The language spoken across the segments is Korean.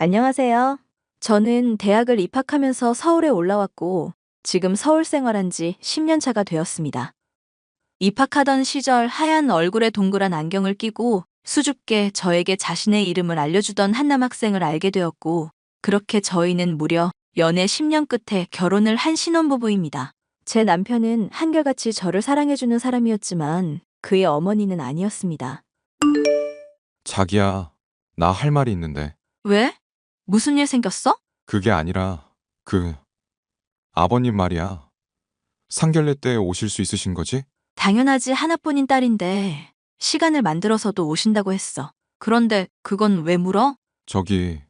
안녕하세요. 저는 대학을 입학하면서 서울에 올라왔고, 지금 서울 생활한 지 10년 차가 되었습니다. 입학하던 시절 하얀 얼굴에 동그란 안경을 끼고 수줍게 저에게 자신의 이름을 알려주던 한 남학생을 알게 되었고, 그렇게 저희는 무려 연애 10년 끝에 결혼을 한 신혼부부입니다. 제 남편은 한결같이 저를 사랑해주는 사람이었지만 그의 어머니는 아니었습니다. 자기야, 나 할 말이 있는데. 왜? 무슨 일 생겼어? 그게 아니라, 아버님 말이야. 상견례 때 오실 수 있으신 거지? 당연하지 하나뿐인 딸인데 시간을 만들어서도 오신다고 했어. 그런데 그건 왜 물어? 저기,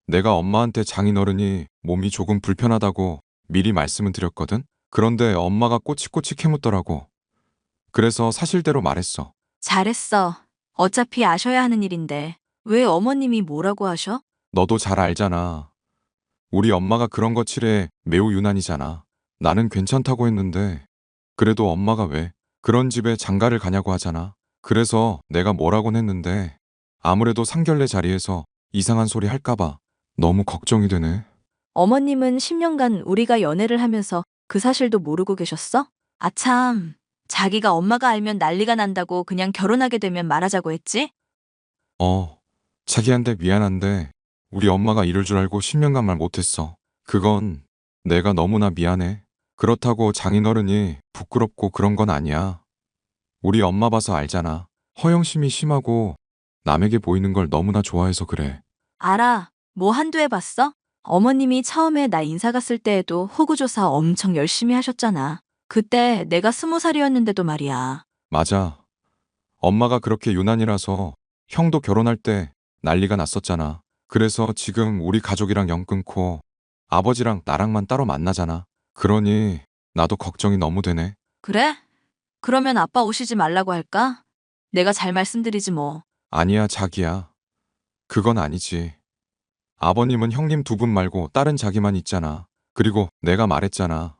내가 엄마한테 장인어른이 몸이 조금 불편하다고 미리 말씀은 드렸거든? 그런데 엄마가 꼬치꼬치 캐묻더라고. 그래서 사실대로 말했어. 잘했어. 어차피 아셔야 하는 일인데 왜 어머님이 뭐라고 하셔? 너도 잘 알잖아. 우리 엄마가 그런 거 칠해 매우 유난이잖아. 나는 괜찮다고 했는데, 그래도 엄마가 왜 그런 집에 장가를 가냐고 하잖아. 그래서 내가 뭐라곤 했는데, 아무래도 상견례 자리에서 이상한 소리 할까봐 너무 걱정이 되네. 어머님은 10년간 우리가 연애를 하면서 그 사실도 모르고 계셨어? 아참, 자기가 엄마가 알면 난리가 난다고 그냥 결혼하게 되면 말하자고 했지? 어, 자기한테 미안한데, 우리 엄마가 이럴 줄 알고 10년간 말 못했어. 그건 내가 너무나 미안해. 그렇다고 장인어른이 부끄럽고 그런 건 아니야. 우리 엄마 봐서 알잖아. 허영심이 심하고 남에게 보이는 걸 너무나 좋아해서 그래. 알아. 뭐 한두 해 봤어? 어머님이 처음에 나 인사 갔을 때에도 호구조사 엄청 열심히 하셨잖아. 그때 내가 20살이었는데도 말이야. 맞아. 엄마가 그렇게 유난이라서 형도 결혼할 때 난리가 났었잖아. 그래서 지금 우리 가족이랑 연 끊고 아버지랑 나랑만 따로 만나잖아. 그러니 나도 걱정이 너무 되네. 그래? 그러면 아빠 오시지 말라고 할까? 내가 잘 말씀드리지 뭐. 아니야, 자기야. 그건 아니지. 아버님은 형님 두 분 말고 다른 자기만 있잖아. 그리고 내가 말했잖아.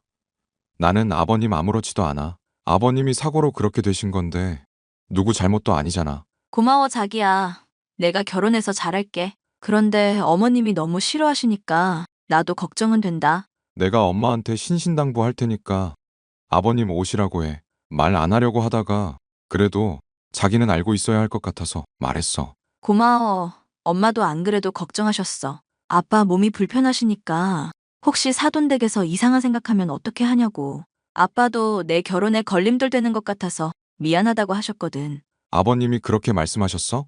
나는 아버님 아무렇지도 않아. 아버님이 사고로 그렇게 되신 건데 누구 잘못도 아니잖아. 고마워, 자기야. 내가 결혼해서 잘할게. 그런데 어머님이 너무 싫어하시니까 나도 걱정은 된다. 내가 엄마한테 신신당부할 테니까 아버님 오시라고 해. 말 안 하려고 하다가 그래도 자기는 알고 있어야 할 것 같아서 말했어. 고마워. 엄마도 안 그래도 걱정하셨어. 아빠 몸이 불편하시니까 혹시 사돈댁에서 이상한 생각하면 어떻게 하냐고. 아빠도 내 결혼에 걸림돌 되는 것 같아서 미안하다고 하셨거든. 아버님이 그렇게 말씀하셨어?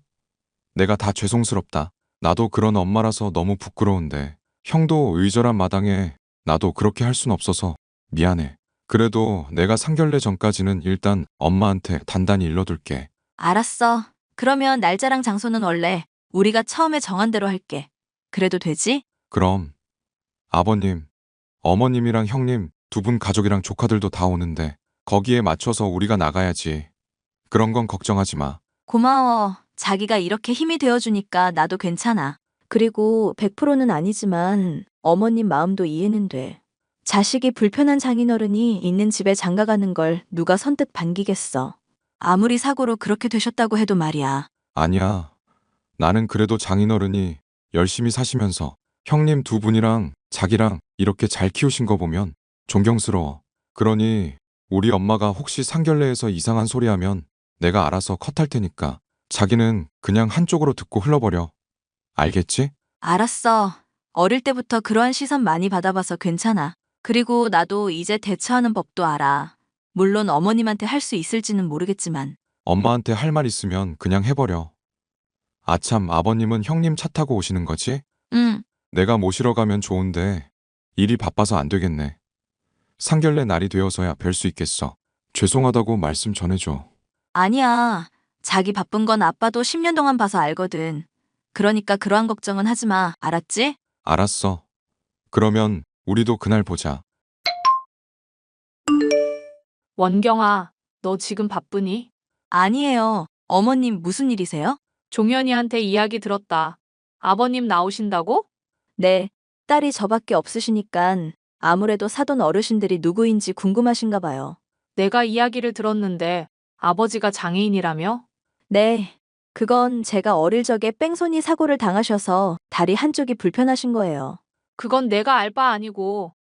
내가 다 죄송스럽다. 나도 그런 엄마라서 너무 부끄러운데 형도 의절한 마당에 나도 그렇게 할 순 없어서 미안해. 그래도 내가 상견례 전까지는 일단 엄마한테 단단히 일러둘게. 알았어. 그러면 날짜랑 장소는 원래 우리가 처음에 정한 대로 할게. 그래도 되지? 그럼 아버님, 어머님이랑 형님 두 분 가족이랑 조카들도 다 오는데 거기에 맞춰서 우리가 나가야지. 그런 건 걱정하지 마. 고마워. 자기가 이렇게 힘이 되어주니까 나도 괜찮아. 그리고 100%는 아니지만 어머님 마음도 이해는 돼. 자식이 불편한 장인어른이 있는 집에 장가가는 걸 누가 선뜻 반기겠어. 아무리 사고로 그렇게 되셨다고 해도 말이야. 아니야. 나는 그래도 장인어른이 열심히 사시면서 형님 두 분이랑 자기랑 이렇게 잘 키우신 거 보면 존경스러워. 그러니 우리 엄마가 혹시 상견례에서 이상한 소리 하면 내가 알아서 컷할 테니까 자기는 그냥 한쪽으로 듣고 흘러버려. 알겠지? 알았어. 어릴 때부터 그러한 시선 많이 받아봐서 괜찮아. 그리고 나도 이제 대처하는 법도 알아. 물론 어머님한테 할 수 있을지는 모르겠지만. 엄마한테 할 말 있으면 그냥 해버려. 아참, 아버님은 형님 차 타고 오시는 거지? 응. 내가 모시러 가면 좋은데 일이 바빠서 안 되겠네. 상견례 날이 되어서야 뵐 수 있겠어. 죄송하다고 말씀 전해줘. 아니야. 자기 바쁜 건 아빠도 10년 동안 봐서 알거든. 그러니까 그러한 걱정은 하지 마. 알았지? 알았어. 그러면 우리도 그날 보자. 원경아, 너 지금 바쁘니? 아니에요. 어머님 무슨 일이세요? 종현이한테 이야기 들었다. 아버님 나오신다고? 네. 딸이 저밖에 없으시니깐 아무래도 사돈 어르신들이 누구인지 궁금하신가 봐요. 내가 이야기를 들었는데 아버지가 장애인이라며? 네. 그건 제가 어릴 적에 뺑소니 사고를 당하셔서 다리 한쪽이 불편하신 거예요. 그건 내가 알 바 아니고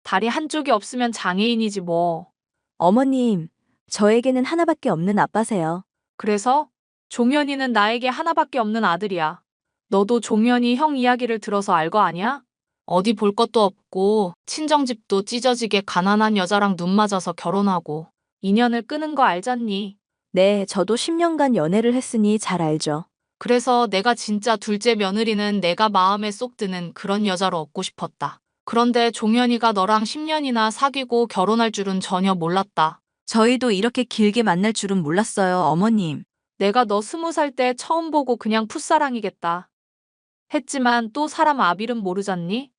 다리 한쪽이 없으면 장애인이지 뭐. 어머님, 저에게는 하나밖에 없는 아빠세요. 그래서 종현이는 나에게 하나밖에 없는 아들이야. 너도 종현이 형 이야기를 들어서 알 거 아니야? 어디 볼 것도 없고 친정집도 찢어지게 가난한 여자랑 눈 맞아서 결혼하고 인연을 끊은 거 알잖니? 네, 저도 10년간 연애를 했으니 잘 알죠. 그래서 내가 진짜 둘째 며느리는 내가 마음에 쏙 드는 그런 여자로 얻고 싶었다. 그런데 종현이가 너랑 10년이나 사귀고 결혼할 줄은 전혀 몰랐다. 저희도 이렇게 길게 만날 줄은 몰랐어요, 어머님. 내가 너 20살 때 처음 보고 그냥 풋사랑이겠다 했지만 또 사람 아빌은 모르잖니?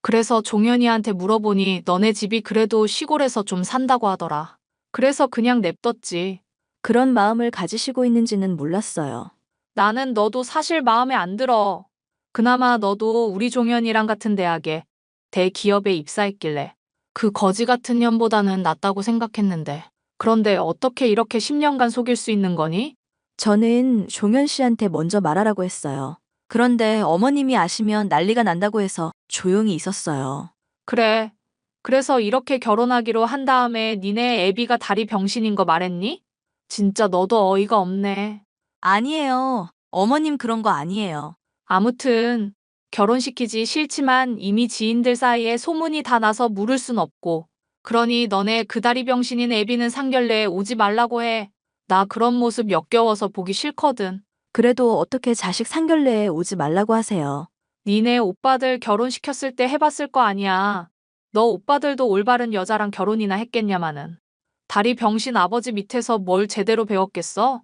그래서 종현이한테 물어보니 너네 집이 그래도 시골에서 좀 산다고 하더라. 그래서 그냥 냅뒀지. 그런 마음을 가지시고 있는지는 몰랐어요. 나는 너도 사실 마음에 안 들어. 그나마 너도 우리 종현이랑 같은 대학에 대기업에 입사했길래 그 거지 같은 년보다는 낫다고 생각했는데. 그런데 어떻게 이렇게 10년간 속일 수 있는 거니? 저는 종현 씨한테 먼저 말하라고 했어요. 그런데 어머님이 아시면 난리가 난다고 해서 조용히 있었어요. 그래. 그래서 이렇게 결혼하기로 한 다음에 니네 애비가 다리 병신인 거 말했니? 진짜 너도 어이가 없네. 아니에요. 어머님 그런 거 아니에요. 아무튼 결혼시키지 싫지만 이미 지인들 사이에 소문이 다 나서 물을 순 없고. 그러니 너네 그 다리 병신인 애비는 상견례에 오지 말라고 해. 나 그런 모습 역겨워서 보기 싫거든. 그래도 어떻게 자식 상견례에 오지 말라고 하세요. 니네 오빠들 결혼시켰을 때 해봤을 거 아니야. 너 오빠들도 올바른 여자랑 결혼이나 했겠냐마는. 다리 병신 아버지 밑에서 뭘 제대로 배웠겠어?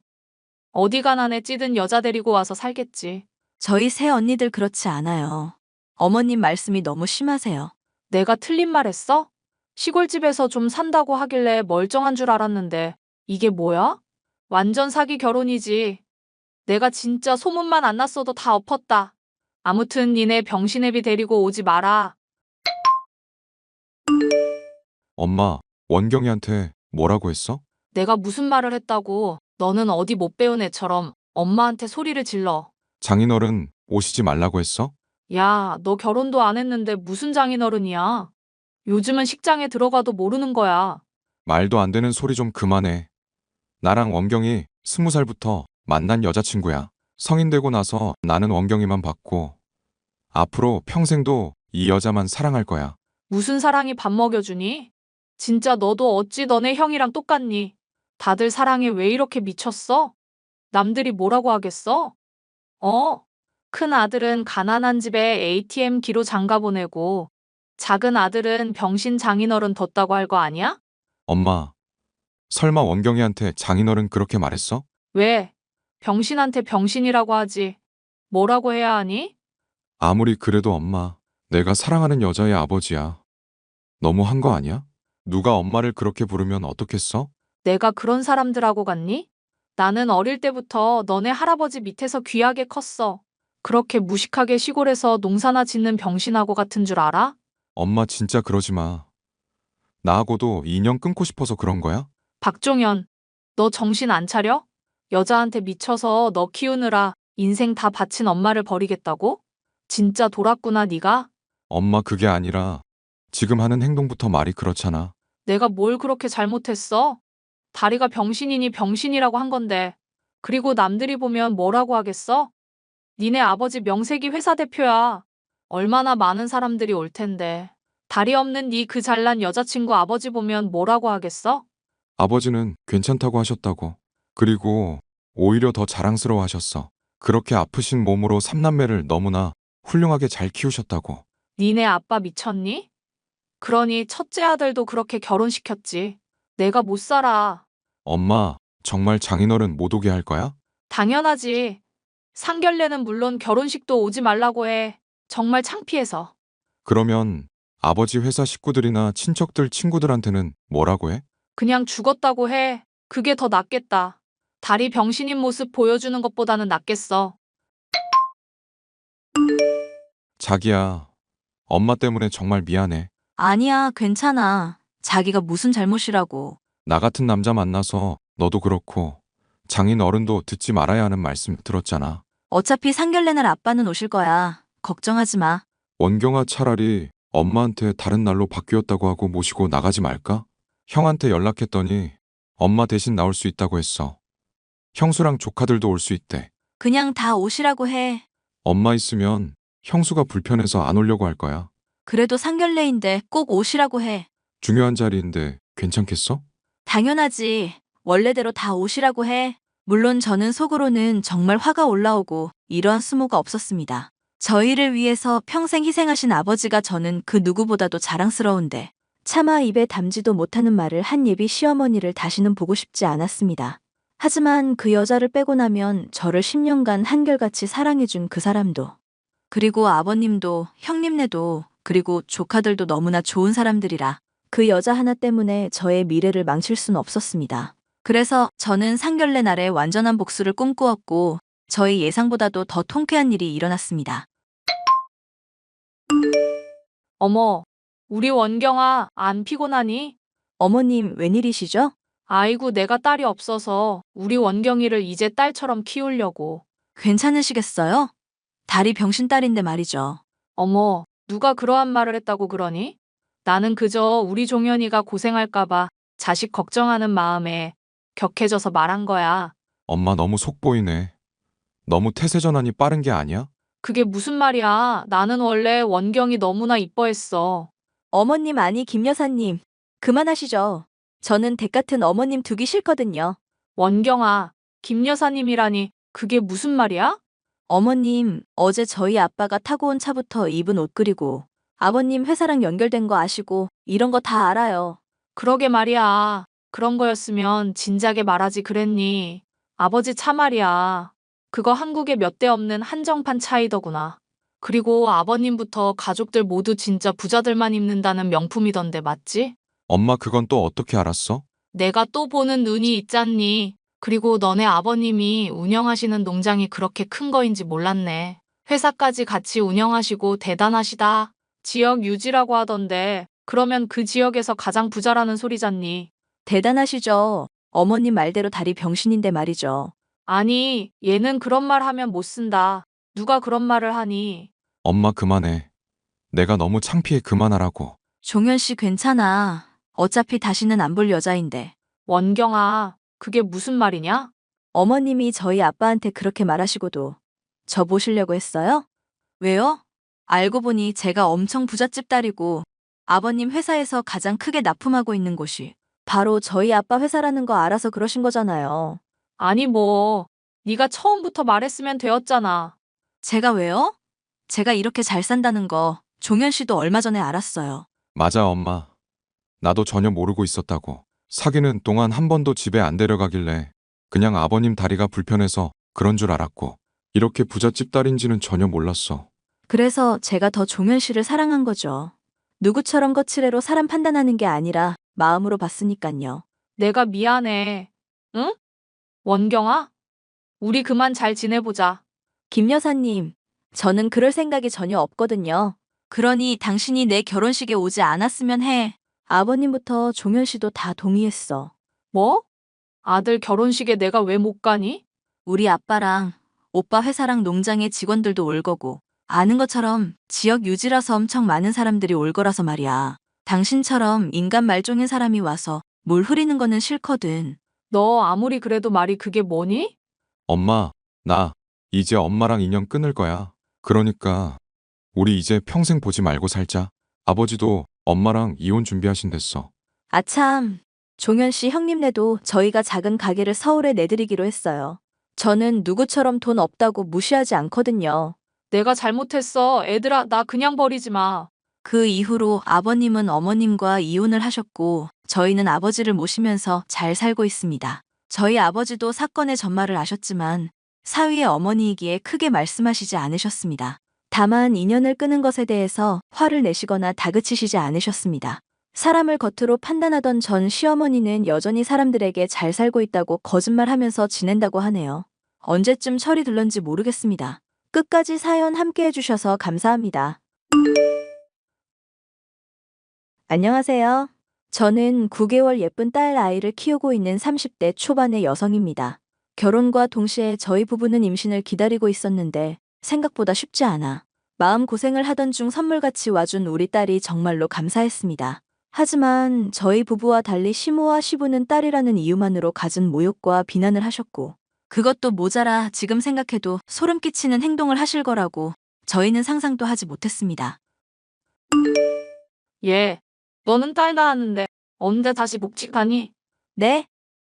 어디 가난해 찌든 여자 데리고 와서 살겠지. 저희 새 언니들 그렇지 않아요. 어머님 말씀이 너무 심하세요. 내가 틀린 말 했어? 시골집에서 좀 산다고 하길래 멀쩡한 줄 알았는데 이게 뭐야? 완전 사기 결혼이지. 내가 진짜 소문만 안 났어도 다 엎었다. 아무튼 니네 병신애비 데리고 오지 마라. 엄마, 원경이한테 뭐라고 했어? 내가 무슨 말을 했다고 너는 어디 못 배운 애처럼 엄마한테 소리를 질러. 장인어른 오시지 말라고 했어? 야, 너 결혼도 안 했는데 무슨 장인어른이야. 요즘은 식장에 들어가도 모르는 거야. 말도 안 되는 소리 좀 그만해. 나랑 원경이 20살부터 만난 여자친구야. 성인 되고 나서 나는 원경이만 봤고 앞으로 평생도 이 여자만 사랑할 거야. 무슨 사랑이 밥 먹여주니? 진짜 너도 어찌 너네 형이랑 똑같니? 다들 사랑에 왜 이렇게 미쳤어? 남들이 뭐라고 하겠어? 어? 큰 아들은 가난한 집에 ATM 기로 장가 보내고 작은 아들은 병신 장인어른 뒀다고 할 거 아니야? 엄마, 설마 원경이한테 장인어른 그렇게 말했어? 왜? 병신한테 병신이라고 하지. 뭐라고 해야 하니? 아무리 그래도 엄마, 내가 사랑하는 여자의 아버지야. 너무 한 거 아니야? 누가 엄마를 그렇게 부르면 어떻겠어? 내가 그런 사람들하고 갔니? 나는 어릴 때부터 너네 할아버지 밑에서 귀하게 컸어. 그렇게 무식하게 시골에서 농사나 짓는 병신하고 같은 줄 알아? 엄마 진짜 그러지 마. 나하고도 인연 끊고 싶어서 그런 거야? 박종현, 너 정신 안 차려? 여자한테 미쳐서 너 키우느라 인생 다 바친 엄마를 버리겠다고? 진짜 돌았구나 네가? 엄마 그게 아니라 지금 하는 행동부터 말이 그렇잖아. 내가 뭘 그렇게 잘못했어? 다리가 병신이니 병신이라고 한 건데. 그리고 남들이 보면 뭐라고 하겠어? 니네 아버지 명색이 회사 대표야. 얼마나 많은 사람들이 올 텐데. 다리 없는 네 그 잘난 여자친구 아버지 보면 뭐라고 하겠어? 아버지는 괜찮다고 하셨다고. 그리고 오히려 더 자랑스러워 하셨어. 그렇게 아프신 몸으로 삼남매를 너무나 훌륭하게 잘 키우셨다고. 니네 아빠 미쳤니? 그러니 첫째 아들도 그렇게 결혼시켰지. 내가 못 살아. 엄마, 정말 장인어른 못 오게 할 거야? 당연하지. 상견례는 물론 결혼식도 오지 말라고 해. 정말 창피해서. 그러면 아버지 회사 식구들이나 친척들 친구들한테는 뭐라고 해? 그냥 죽었다고 해. 그게 더 낫겠다. 다리 병신인 모습 보여주는 것보다는 낫겠어. 자기야, 엄마 때문에 정말 미안해. 아니야, 괜찮아. 자기가 무슨 잘못이라고. 나 같은 남자 만나서 너도 그렇고 장인 어른도 듣지 말아야 하는 말씀 들었잖아. 어차피 상견례 날 아빠는 오실 거야. 걱정하지 마. 원경아, 차라리 엄마한테 다른 날로 바뀌었다고 하고 모시고 나가지 말까? 형한테 연락했더니 엄마 대신 나올 수 있다고 했어. 형수랑 조카들도 올 수 있대. 그냥 다 오시라고 해. 엄마 있으면 형수가 불편해서 안 오려고 할 거야. 그래도 상견례인데 꼭 오시라고 해. 중요한 자리인데 괜찮겠어? 당연하지. 원래대로 다 오시라고 해. 물론 저는 속으로는 정말 화가 올라오고 이러한 수모가 없었습니다. 저희를 위해서 평생 희생하신 아버지가 저는 그 누구보다도 자랑스러운데 차마 입에 담지도 못하는 말을 한 예비 시어머니를 다시는 보고 싶지 않았습니다. 하지만 그 여자를 빼고 나면 저를 10년간 한결같이 사랑해준 그 사람도, 그리고 아버님도 형님네도, 그리고 조카들도 너무나 좋은 사람들이라 그 여자 하나 때문에 저의 미래를 망칠 수는 없었습니다. 그래서 저는 상견례 날에 완전한 복수를 꿈꾸었고 저희 예상보다도 더 통쾌한 일이 일어났습니다. 어머, 우리 원경아, 안 피곤하니? 어머님, 웬일이시죠? 아이고, 내가 딸이 없어서 우리 원경이를 이제 딸처럼 키우려고. 괜찮으시겠어요? 다리 병신 딸인데 말이죠. 어머, 누가 그러한 말을 했다고 그러니? 나는 그저 우리 종현이가 고생할까봐 자식 걱정하는 마음에 격해져서 말한 거야. 엄마 너무 속보이네. 너무 태세 전환이 빠른 게 아니야? 그게 무슨 말이야? 나는 원래 원경이 너무나 이뻐했어. 어머님, 아니 김 여사님, 그만하시죠. 저는 댁 같은 어머님 두기 싫거든요. 원경아, 김 여사님이라니 그게 무슨 말이야? 어머님, 어제 저희 아빠가 타고 온 차부터 입은 옷 그리고 아버님 회사랑 연결된 거 아시고 이런 거 다 알아요. 그러게 말이야. 그런 거였으면 진작에 말하지 그랬니? 아버지 차 말이야. 그거 한국에 몇 대 없는 한정판 차이더구나. 그리고 아버님부터 가족들 모두 진짜 부자들만 입는다는 명품이던데 맞지? 엄마 그건 또 어떻게 알았어? 내가 또 보는 눈이 있잖니. 그리고 너네 아버님이 운영하시는 농장이 그렇게 큰 거인지 몰랐네. 회사까지 같이 운영하시고 대단하시다. 지역 유지라고 하던데 그러면 그 지역에서 가장 부자라는 소리잖니. 대단하시죠. 어머님 말대로 다리 병신인데 말이죠. 아니, 얘는 그런 말 하면 못 쓴다. 누가 그런 말을 하니? 엄마 그만해. 내가 너무 창피해 그만하라고. 종현 씨 괜찮아. 어차피 다시는 안 볼 여자인데. 원경아, 그게 무슨 말이냐? 어머님이 저희 아빠한테 그렇게 말하시고도 저 보시려고 했어요? 왜요? 알고 보니 제가 엄청 부잣집 딸이고 아버님 회사에서 가장 크게 납품하고 있는 곳이 바로 저희 아빠 회사라는 거 알아서 그러신 거잖아요. 아니 뭐, 네가 처음부터 말했으면 되었잖아. 제가 왜요? 제가 이렇게 잘 산다는 거 종현 씨도 얼마 전에 알았어요. 맞아 엄마. 나도 전혀 모르고 있었다고. 사귀는 동안 한 번도 집에 안 데려가길래 그냥 아버님 다리가 불편해서 그런 줄 알았고 이렇게 부잣집 딸인지는 전혀 몰랐어. 그래서 제가 더 종현 씨를 사랑한 거죠. 누구처럼 거칠애로 사람 판단하는 게 아니라 마음으로 봤으니깐요. 내가 미안해. 응? 원경아? 우리 그만 잘 지내보자. 김 여사님, 저는 그럴 생각이 전혀 없거든요. 그러니 당신이 내 결혼식에 오지 않았으면 해. 아버님부터 종현 씨도 다 동의했어. 뭐? 아들 결혼식에 내가 왜 못 가니? 우리 아빠랑 오빠 회사랑 농장의 직원들도 올 거고 아는 것처럼 지역 유지라서 엄청 많은 사람들이 올 거라서 말이야. 당신처럼 인간 말종인 사람이 와서 물 흐리는 거는 싫거든. 너 아무리 그래도 말이 그게 뭐니? 엄마, 나 이제 엄마랑 인연 끊을 거야. 그러니까 우리 이제 평생 보지 말고 살자. 아버지도 엄마랑 이혼 준비하신댔어. 아참, 종현 씨 형님네도 저희가 작은 가게를 서울에 내드리기로 했어요. 저는 누구처럼 돈 없다고 무시하지 않거든요. 내가 잘못했어. 애들아, 나 그냥 버리지 마. 그 이후로 아버님은 어머님과 이혼을 하셨고 저희는 아버지를 모시면서 잘 살고 있습니다. 저희 아버지도 사건의 전말을 아셨지만 사위의 어머니이기에 크게 말씀하시지 않으셨습니다. 다만 인연을 끊은 것에 대해서 화를 내시거나 다그치시지 않으셨습니다. 사람을 겉으로 판단하던 전 시어머니는 여전히 사람들에게 잘 살고 있다고 거짓말하면서 지낸다고 하네요. 언제쯤 철이 들런지 모르겠습니다. 끝까지 사연 함께 해주셔서 감사합니다. 안녕하세요. 저는 9개월 예쁜 딸 아이를 키우고 있는 30대 초반의 여성입니다. 결혼과 동시에 저희 부부는 임신을 기다리고 있었는데 생각보다 쉽지 않아. 마음고생을 하던 중 선물같이 와준 우리 딸이 정말로 감사했습니다. 하지만 저희 부부와 달리 시모와 시부는 딸이라는 이유만으로 갖은 모욕과 비난을 하셨고, 그것도 모자라 지금 생각해도 소름 끼치는 행동을 하실 거라고 저희는 상상도 하지 못했습니다. 얘, 너는 딸 낳았는데 언제 다시 복직하니? 네?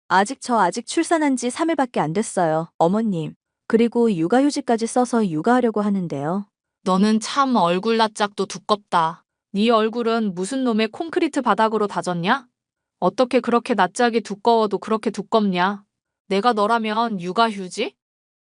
아직 출산한 지 3일밖에 안 됐어요, 어머님. 그리고 육아휴직까지 써서 육아하려고 하는데요. 너는 참 얼굴 낯짝도 두껍다. 네 얼굴은 무슨 놈의 콘크리트 바닥으로 다졌냐? 어떻게 그렇게 낯짝이 두꺼워도 그렇게 두껍냐? 내가 너라면 육아휴직?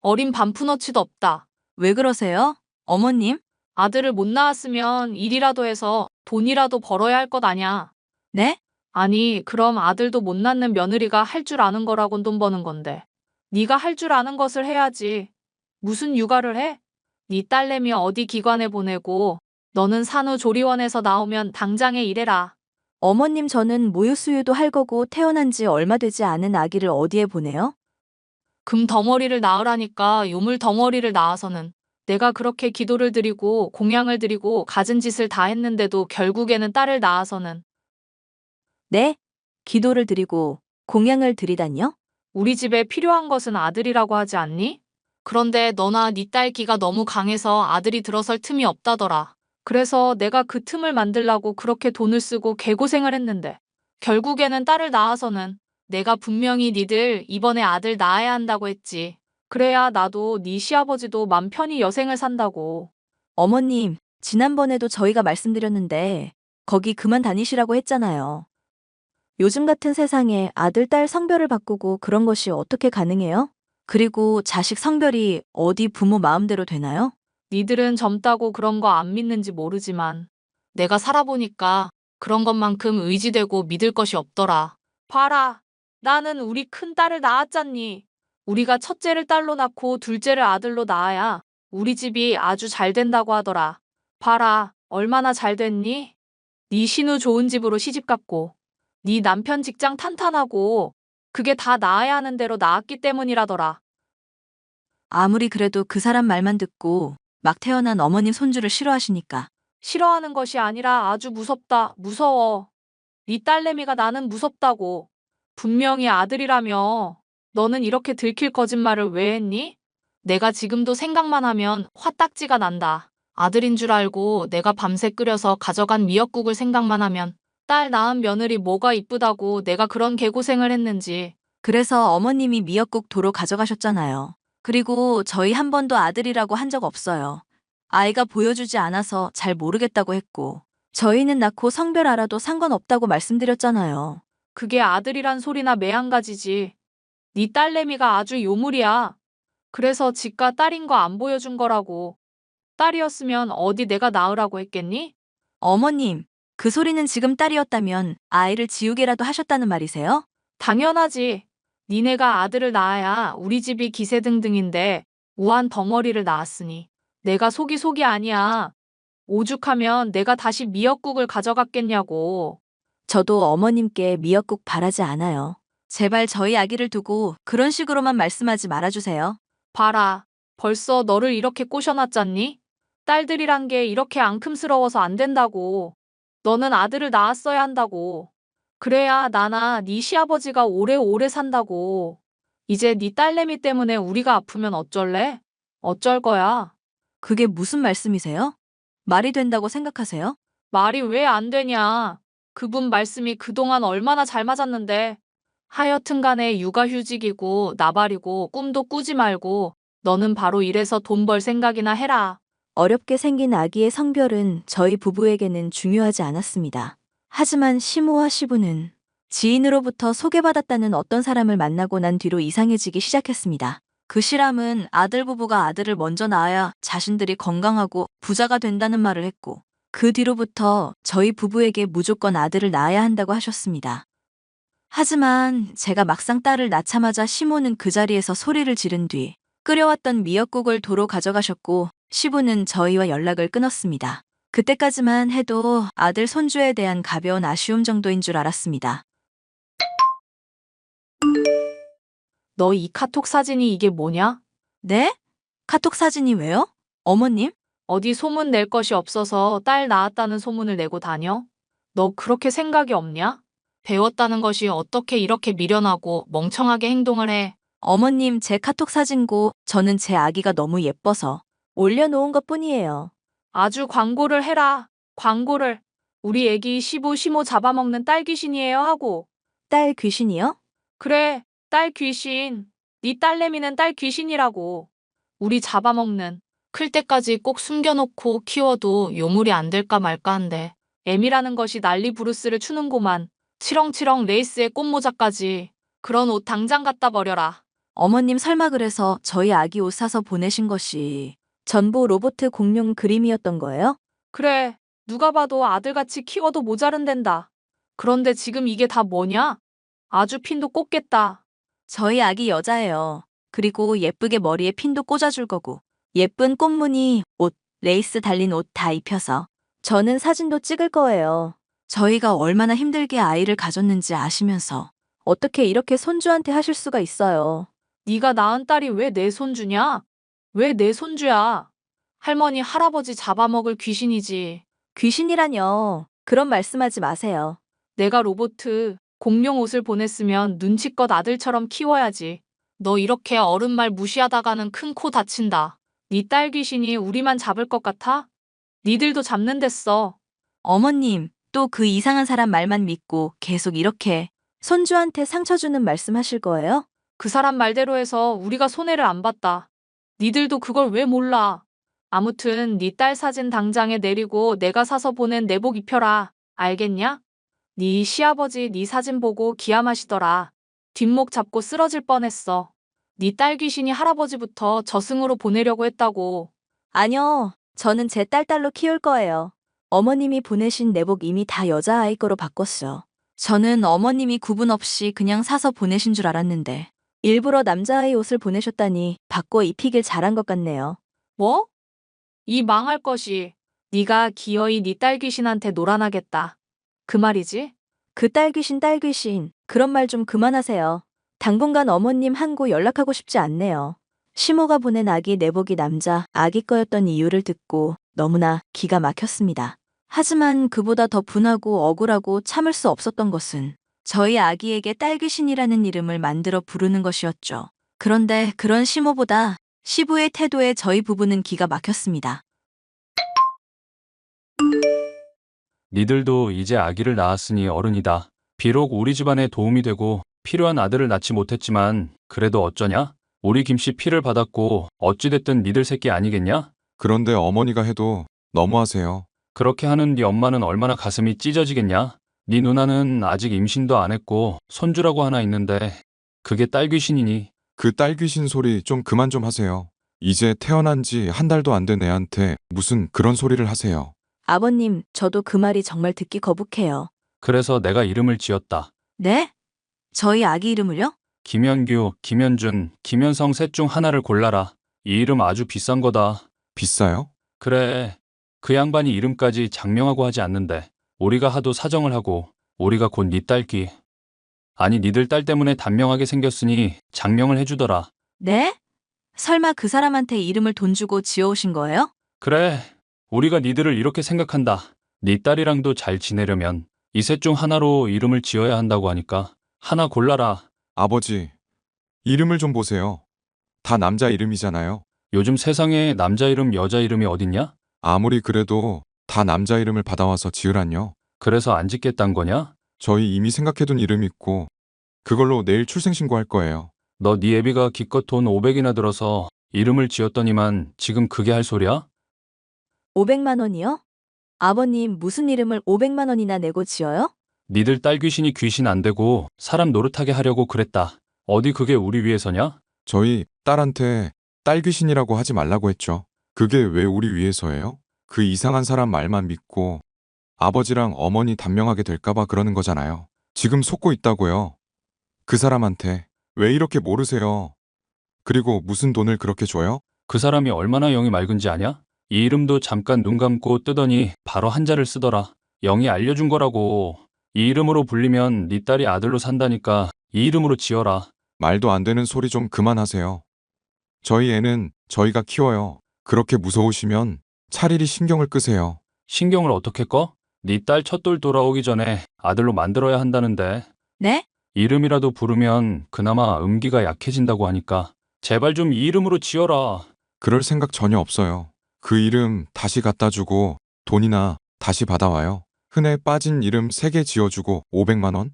어린 반푼어치도 없다. 왜 그러세요? 어머님? 아들을 못 낳았으면 일이라도 해서 돈이라도 벌어야 할 것 아냐? 네? 아니, 그럼 아들도 못 낳는 며느리가 할 줄 아는 거라곤 돈 버는 건데. 네가 할 줄 아는 것을 해야지. 무슨 육아를 해? 네 딸내미 어디 기관에 보내고 너는 산후조리원에서 나오면 당장에 일해라. 어머님, 저는 모유수유도 할 거고 태어난 지 얼마 되지 않은 아기를 어디에 보내요? 금 덩어리를 낳으라니까 요물 덩어리를 낳아서는 내가 그렇게 기도를 드리고 공양을 드리고 갖은 짓을 다 했는데도 결국에는 딸을 낳아서는 네? 기도를 드리고 공양을 드리다니요? 우리 집에 필요한 것은 아들이라고 하지 않니? 그런데 너나 네 딸 기가 너무 강해서 아들이 들어설 틈이 없다더라. 그래서 내가 그 틈을 만들라고 그렇게 돈을 쓰고 개고생을 했는데 결국에는 딸을 낳아서는 내가 분명히 니들 이번에 아들 낳아야 한다고 했지. 그래야 나도 네 시아버지도 맘 편히 여생을 산다고. 어머님, 지난번에도 저희가 말씀드렸는데 거기 그만 다니시라고 했잖아요. 요즘 같은 세상에 아들, 딸 성별을 바꾸고 그런 것이 어떻게 가능해요? 그리고 자식 성별이 어디 부모 마음대로 되나요? 니들은 젊다고 그런 거 안 믿는지 모르지만 내가 살아보니까 그런 것만큼 의지되고 믿을 것이 없더라. 봐라. 나는 우리 큰 딸을 낳았잖니. 우리가 첫째를 딸로 낳고 둘째를 아들로 낳아야 우리 집이 아주 잘 된다고 하더라. 봐라. 얼마나 잘 됐니? 네 신우 좋은 집으로 시집갔고 네 남편 직장 탄탄하고 그게 다 낳아야 하는 대로 낳았기 때문이라더라. 아무리 그래도 그 사람 말만 듣고 막 태어난 어머님 손주를 싫어하시니까. 싫어하는 것이 아니라 아주 무섭다. 무서워. 네 딸내미가 나는 무섭다고. 분명히 아들이라며. 너는 이렇게 들킬 거짓말을 왜 했니? 내가 지금도 생각만 하면 화딱지가 난다. 아들인 줄 알고 내가 밤새 끓여서 가져간 미역국을 생각만 하면 딸 낳은 며느리 뭐가 이쁘다고 내가 그런 개고생을 했는지. 그래서 어머님이 미역국 도로 가져가셨잖아요. 그리고 저희 한 번도 아들이라고 한 적 없어요. 아이가 보여주지 않아서 잘 모르겠다고 했고, 저희는 낳고 성별 알아도 상관없다고 말씀드렸잖아요. 그게 아들이란 소리나 매한가지지. 네 딸내미가 아주 요물이야. 그래서 지가 딸인 거 안 보여준 거라고. 딸이었으면 어디 내가 낳으라고 했겠니? 어머님, 그 소리는 지금 딸이었다면 아이를 지우개라도 하셨다는 말이세요? 당연하지. 니네가 아들을 낳아야 우리 집이 기세등등인데 우한 덩어리를 낳았으니 내가 속이 아니야. 오죽하면 내가 다시 미역국을 가져갔겠냐고. 저도 어머님께 미역국 바라지 않아요. 제발 저희 아기를 두고 그런 식으로만 말씀하지 말아주세요. 봐라. 벌써 너를 이렇게 꼬셔놨잖니? 딸들이란 게 이렇게 앙큼스러워서 안 된다고. 너는 아들을 낳았어야 한다고. 그래야 나나 네 시아버지가 오래오래 산다고. 이제 네 딸내미 때문에 우리가 아프면 어쩔래? 어쩔 거야. 그게 무슨 말씀이세요? 말이 된다고 생각하세요? 말이 왜 안 되냐. 그분 말씀이 그동안 얼마나 잘 맞았는데. 하여튼 간에 육아휴직이고 나발이고 꿈도 꾸지 말고 너는 바로 일해서 돈 벌 생각이나 해라. 어렵게 생긴 아기의 성별은 저희 부부에게는 중요하지 않았습니다. 하지만 시모와 시부는 지인으로부터 소개받았다는 어떤 사람을 만나고 난 뒤로 이상해지기 시작했습니다. 그 실함은 아들 부부가 아들을 먼저 낳아야 자신들이 건강하고 부자가 된다는 말을 했고, 그 뒤로부터 저희 부부에게 무조건 아들을 낳아야 한다고 하셨습니다. 하지만 제가 막상 딸을 낳자마자 시모는 그 자리에서 소리를 지른 뒤 끓여왔던 미역국을 도로 가져가셨고, 시부는 저희와 연락을 끊었습니다. 그때까지만 해도 아들 손주에 대한 가벼운 아쉬움 정도인 줄 알았습니다. 너 이 카톡 사진이 이게 뭐냐? 네? 카톡 사진이 왜요? 어머님? 어디 소문 낼 것이 없어서 딸 낳았다는 소문을 내고 다녀? 너 그렇게 생각이 없냐? 배웠다는 것이 어떻게 이렇게 미련하고 멍청하게 행동을 해? 어머님, 제 카톡 사진고 저는 제 아기가 너무 예뻐서 올려놓은 것 뿐이에요. 아주 광고를 해라. 광고를. 우리 애기 시부 시모 잡아먹는 딸 귀신이에요 하고. 딸 귀신이요? 그래, 딸 귀신. 네 딸내미는 딸 귀신이라고. 우리 잡아먹는. 클 때까지 꼭 숨겨놓고 키워도 요물이 안 될까 말까 한데. 애미라는 것이 난리 부르스를 추는구만. 치렁치렁 레이스에 꽃모자까지. 그런 옷 당장 갖다 버려라. 어머님 설마 그래서 저희 아기 옷 사서 보내신 것이 전부 로봇 공룡 그림이었던 거예요? 그래, 누가 봐도 아들같이 키워도 모자른댄다. 그런데 지금 이게 다 뭐냐? 아주 핀도 꽂겠다. 저희 아기 여자예요. 그리고 예쁘게 머리에 핀도 꽂아줄 거고 예쁜 꽃무늬 옷, 레이스 달린 옷 다 입혀서 저는 사진도 찍을 거예요. 저희가 얼마나 힘들게 아이를 가졌는지 아시면서 어떻게 이렇게 손주한테 하실 수가 있어요. 네가 낳은 딸이 왜 내 손주냐? 왜 내 손주야? 할머니, 할아버지 잡아먹을 귀신이지. 귀신이라뇨. 그런 말씀하지 마세요. 내가 로보트, 공룡 옷을 보냈으면 눈치껏 아들처럼 키워야지. 너 이렇게 어른 말 무시하다가는 큰 코 다친다. 네 딸 귀신이 우리만 잡을 것 같아? 니들도 잡는댔어. 어머님, 또 그 이상한 사람 말만 믿고 계속 이렇게 손주한테 상처 주는 말씀 하실 거예요? 그 사람 말대로 해서 우리가 손해를 안 봤다. 니들도 그걸 왜 몰라? 아무튼 네 딸 사진 당장에 내리고 내가 사서 보낸 내복 입혀라. 알겠냐? 네 시아버지 네 사진 보고 기함하시더라. 뒷목 잡고 쓰러질 뻔했어. 네 딸 귀신이 할아버지부터 저승으로 보내려고 했다고. 아니요. 저는 제 딸로 키울 거예요. 어머님이 보내신 내복 이미 다 여자아이 거로 바꿨어. 저는 어머님이 구분 없이 그냥 사서 보내신 줄 알았는데 일부러 남자아이 옷을 보내셨다니 바꿔 입히길 잘한 것 같네요. 뭐? 이 망할 것이. 네가 기어이 네 딸 귀신한테 놀아나겠다. 그 말이지? 그 딸 귀신, 그런 말 좀 그만하세요. 당분간 어머님 한구 연락하고 싶지 않네요. 시모가 보낸 아기 내복이 남자 아기 거였던 이유를 듣고 너무나 기가 막혔습니다. 하지만 그보다 더 분하고 억울하고 참을 수 없었던 것은 저희 아기에게 딸 귀신이라는 이름을 만들어 부르는 것이었죠. 그런데 그런 시모보다 시부의 태도에 저희 부부는 기가 막혔습니다. 니들도 이제 아기를 낳았으니 어른이다. 비록 우리 집안에 도움이 되고 필요한 아들을 낳지 못했지만 그래도 어쩌냐? 우리 김씨 피를 받았고 어찌됐든 니들 새끼 아니겠냐? 그런데 어머니가 해도 너무하세요. 그렇게 하는 네 엄마는 얼마나 가슴이 찢어지겠냐? 네 누나는 아직 임신도 안 했고 손주라고 하나 있는데 그게 딸 귀신이니? 그 딸 귀신 소리 좀 그만 좀 하세요. 이제 태어난 지 한 달도 안 된 애한테 무슨 그런 소리를 하세요. 아버님, 저도 그 말이 정말 듣기 거북해요. 그래서 내가 이름을 지었다. 네? 저희 아기 이름을요? 김현규, 김현준, 김현성 셋 중 하나를 골라라. 이 이름 아주 비싼 거다. 비싸요? 그래. 그 양반이 이름까지 장명하고 하지 않는데 우리가 하도 사정을 하고 우리가 곧 네 딸기. 아니 니들 딸 때문에 단명하게 생겼으니 장명을 해주더라. 네? 설마 그 사람한테 이름을 돈 주고 지어오신 거예요? 그래. 우리가 니들을 이렇게 생각한다. 네 딸이랑도 잘 지내려면 이 셋 중 하나로 이름을 지어야 한다고 하니까 하나 골라라. 아버지, 이름을 좀 보세요. 다 남자 이름이잖아요. 요즘 세상에 남자 이름 여자 이름이 어딨냐? 아무리 그래도 다 남자 이름을 받아와서 지으란요. 그래서 안 짓겠단 거냐? 저희 이미 생각해둔 이름 있고 그걸로 내일 출생신고할 거예요. 너 네 애비가 기껏 돈 500이나 들어서 이름을 지었더니만 지금 그게 할 소리야? 500만 원이요? 아버님, 무슨 이름을 500만 원이나 내고 지어요? 니들 딸 귀신이 귀신 안 되고 사람 노릇하게 하려고 그랬다. 어디 그게 우리 위해서냐? 저희 딸한테 딸 귀신이라고 하지 말라고 했죠. 그게 왜 우리 위해서예요? 그 이상한 사람 말만 믿고 아버지랑 어머니 단명하게 될까봐 그러는 거잖아요. 지금 속고 있다고요. 그 사람한테 왜 이렇게 모르세요? 그리고 무슨 돈을 그렇게 줘요? 그 사람이 얼마나 영이 맑은지 아냐? 이 이름도 잠깐 눈 감고 뜨더니 바로 한자를 쓰더라. 영이 알려준 거라고. 이 이름으로 불리면 네 딸이 아들로 산다니까 이 이름으로 지어라. 말도 안 되는 소리 좀 그만하세요. 저희 애는 저희가 키워요. 그렇게 무서우시면 차라리 신경을 끄세요. 신경을 어떻게 꺼? 네 딸 첫돌 돌아오기 전에 아들로 만들어야 한다는데 네? 이름이라도 부르면 그나마 음기가 약해진다고 하니까 제발 좀 이 이름으로 지어라. 그럴 생각 전혀 없어요. 그 이름 다시 갖다 주고 돈이나 다시 받아와요. 흔해 빠진 이름 3개 지어주고 500만 원?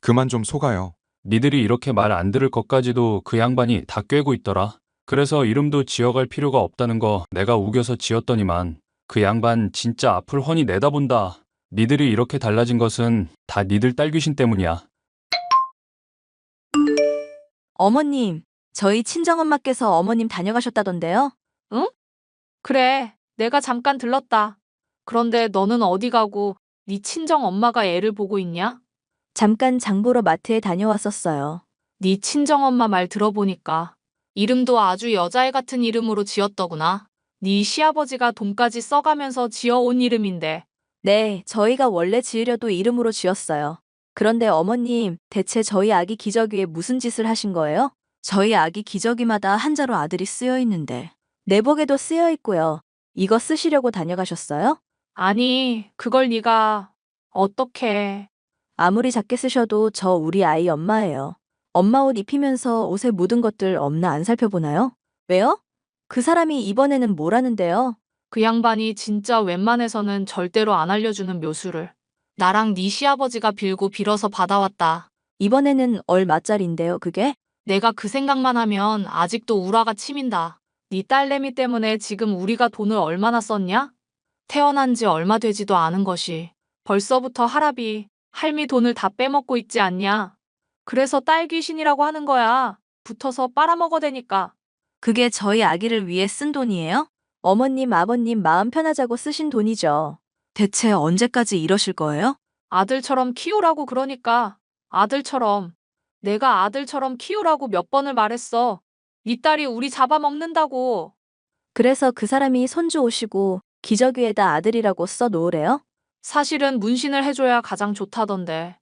그만 좀 속아요. 니들이 이렇게 말 안 들을 것까지도 그 양반이 다 꿰고 있더라. 그래서 이름도 지어갈 필요가 없다는 거 내가 우겨서 지었더니만 그 양반 진짜 앞을 훤히 내다본다. 니들이 이렇게 달라진 것은 다 니들 딸 귀신 때문이야. 어머님, 저희 친정엄마께서 어머님 다녀가셨다던데요? 응? 그래, 내가 잠깐 들렀다. 그런데 너는 어디 가고 네 친정 엄마가 애를 보고 있냐? 잠깐 장 보러 마트에 다녀왔었어요. 네 친정 엄마 말 들어보니까 이름도 아주 여자애 같은 이름으로 지었더구나. 네 시아버지가 돈까지 써가면서 지어온 이름인데. 네, 저희가 원래 지으려도 이름으로 지었어요. 그런데 어머님, 대체 저희 아기 기저귀에 무슨 짓을 하신 거예요? 저희 아기 기저귀마다 한자로 아들이 쓰여 있는데, 내복에도 쓰여 있고요. 이거 쓰시려고 다녀가셨어요? 아니, 그걸 네가 어떻게? 아무리 작게 쓰셔도 저 우리 아이 엄마예요. 엄마 옷 입히면서 옷에 묻은 것들 없나 안 살펴보나요? 왜요? 그 사람이 이번에는 뭐라는데요? 그 양반이 진짜 웬만해서는 절대로 안 알려주는 묘수를 나랑 네 시아버지가 빌고 빌어서 받아왔다. 이번에는 얼마짜린데요, 그게? 내가 그 생각만 하면 아직도 우라가 치민다. 네 딸내미 때문에 지금 우리가 돈을 얼마나 썼냐? 태어난 지 얼마 되지도 않은 것이 벌써부터 할아비, 할미 돈을 다 빼먹고 있지 않냐? 그래서 딸 귀신이라고 하는 거야. 붙어서 빨아먹어대니까. 그게 저희 아기를 위해 쓴 돈이에요? 어머님, 아버님 마음 편하자고 쓰신 돈이죠. 대체 언제까지 이러실 거예요? 아들처럼 키우라고 그러니까. 아들처럼. 내가 아들처럼 키우라고 몇 번을 말했어. 네 딸이 우리 잡아먹는다고. 그래서 그 사람이 손주 오시고 기저귀에다 아들이라고 써 놓으래요? 사실은 문신을 해줘야 가장 좋다던데.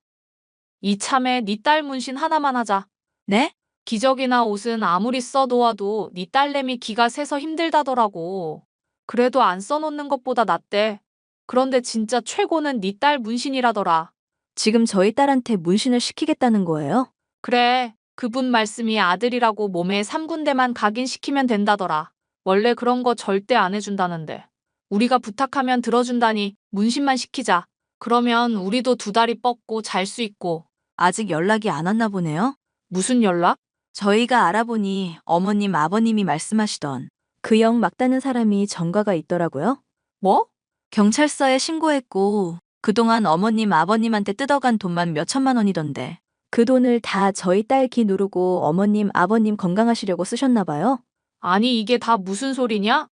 이참에 네 딸 문신 하나만 하자. 네? 기저귀나 옷은 아무리 써놓아도 네 딸내미 기가 새서 힘들다더라고. 그래도 안 써놓는 것보다 낫대. 그런데 진짜 최고는 네 딸 문신이라더라. 지금 저희 딸한테 문신을 시키겠다는 거예요? 그래, 그분 말씀이 아들이라고 몸에 3군데만 각인시키면 된다더라. 원래 그런 거 절대 안 해준다는데. 우리가 부탁하면 들어준다니 문신만 시키자. 그러면 우리도 2다리 뻗고 잘 수 있고. 아직 연락이 안 왔나 보네요? 무슨 연락? 저희가 알아보니 어머님, 아버님이 말씀하시던 그 영 막다는 사람이 전과가 있더라고요. 뭐? 경찰서에 신고했고 그동안 어머님, 아버님한테 뜯어간 돈만 몇 천만 원이던데 그 돈을 다 저희 딸 기 누르고 어머님, 아버님 건강하시려고 쓰셨나 봐요. 아니 이게 다 무슨 소리냐?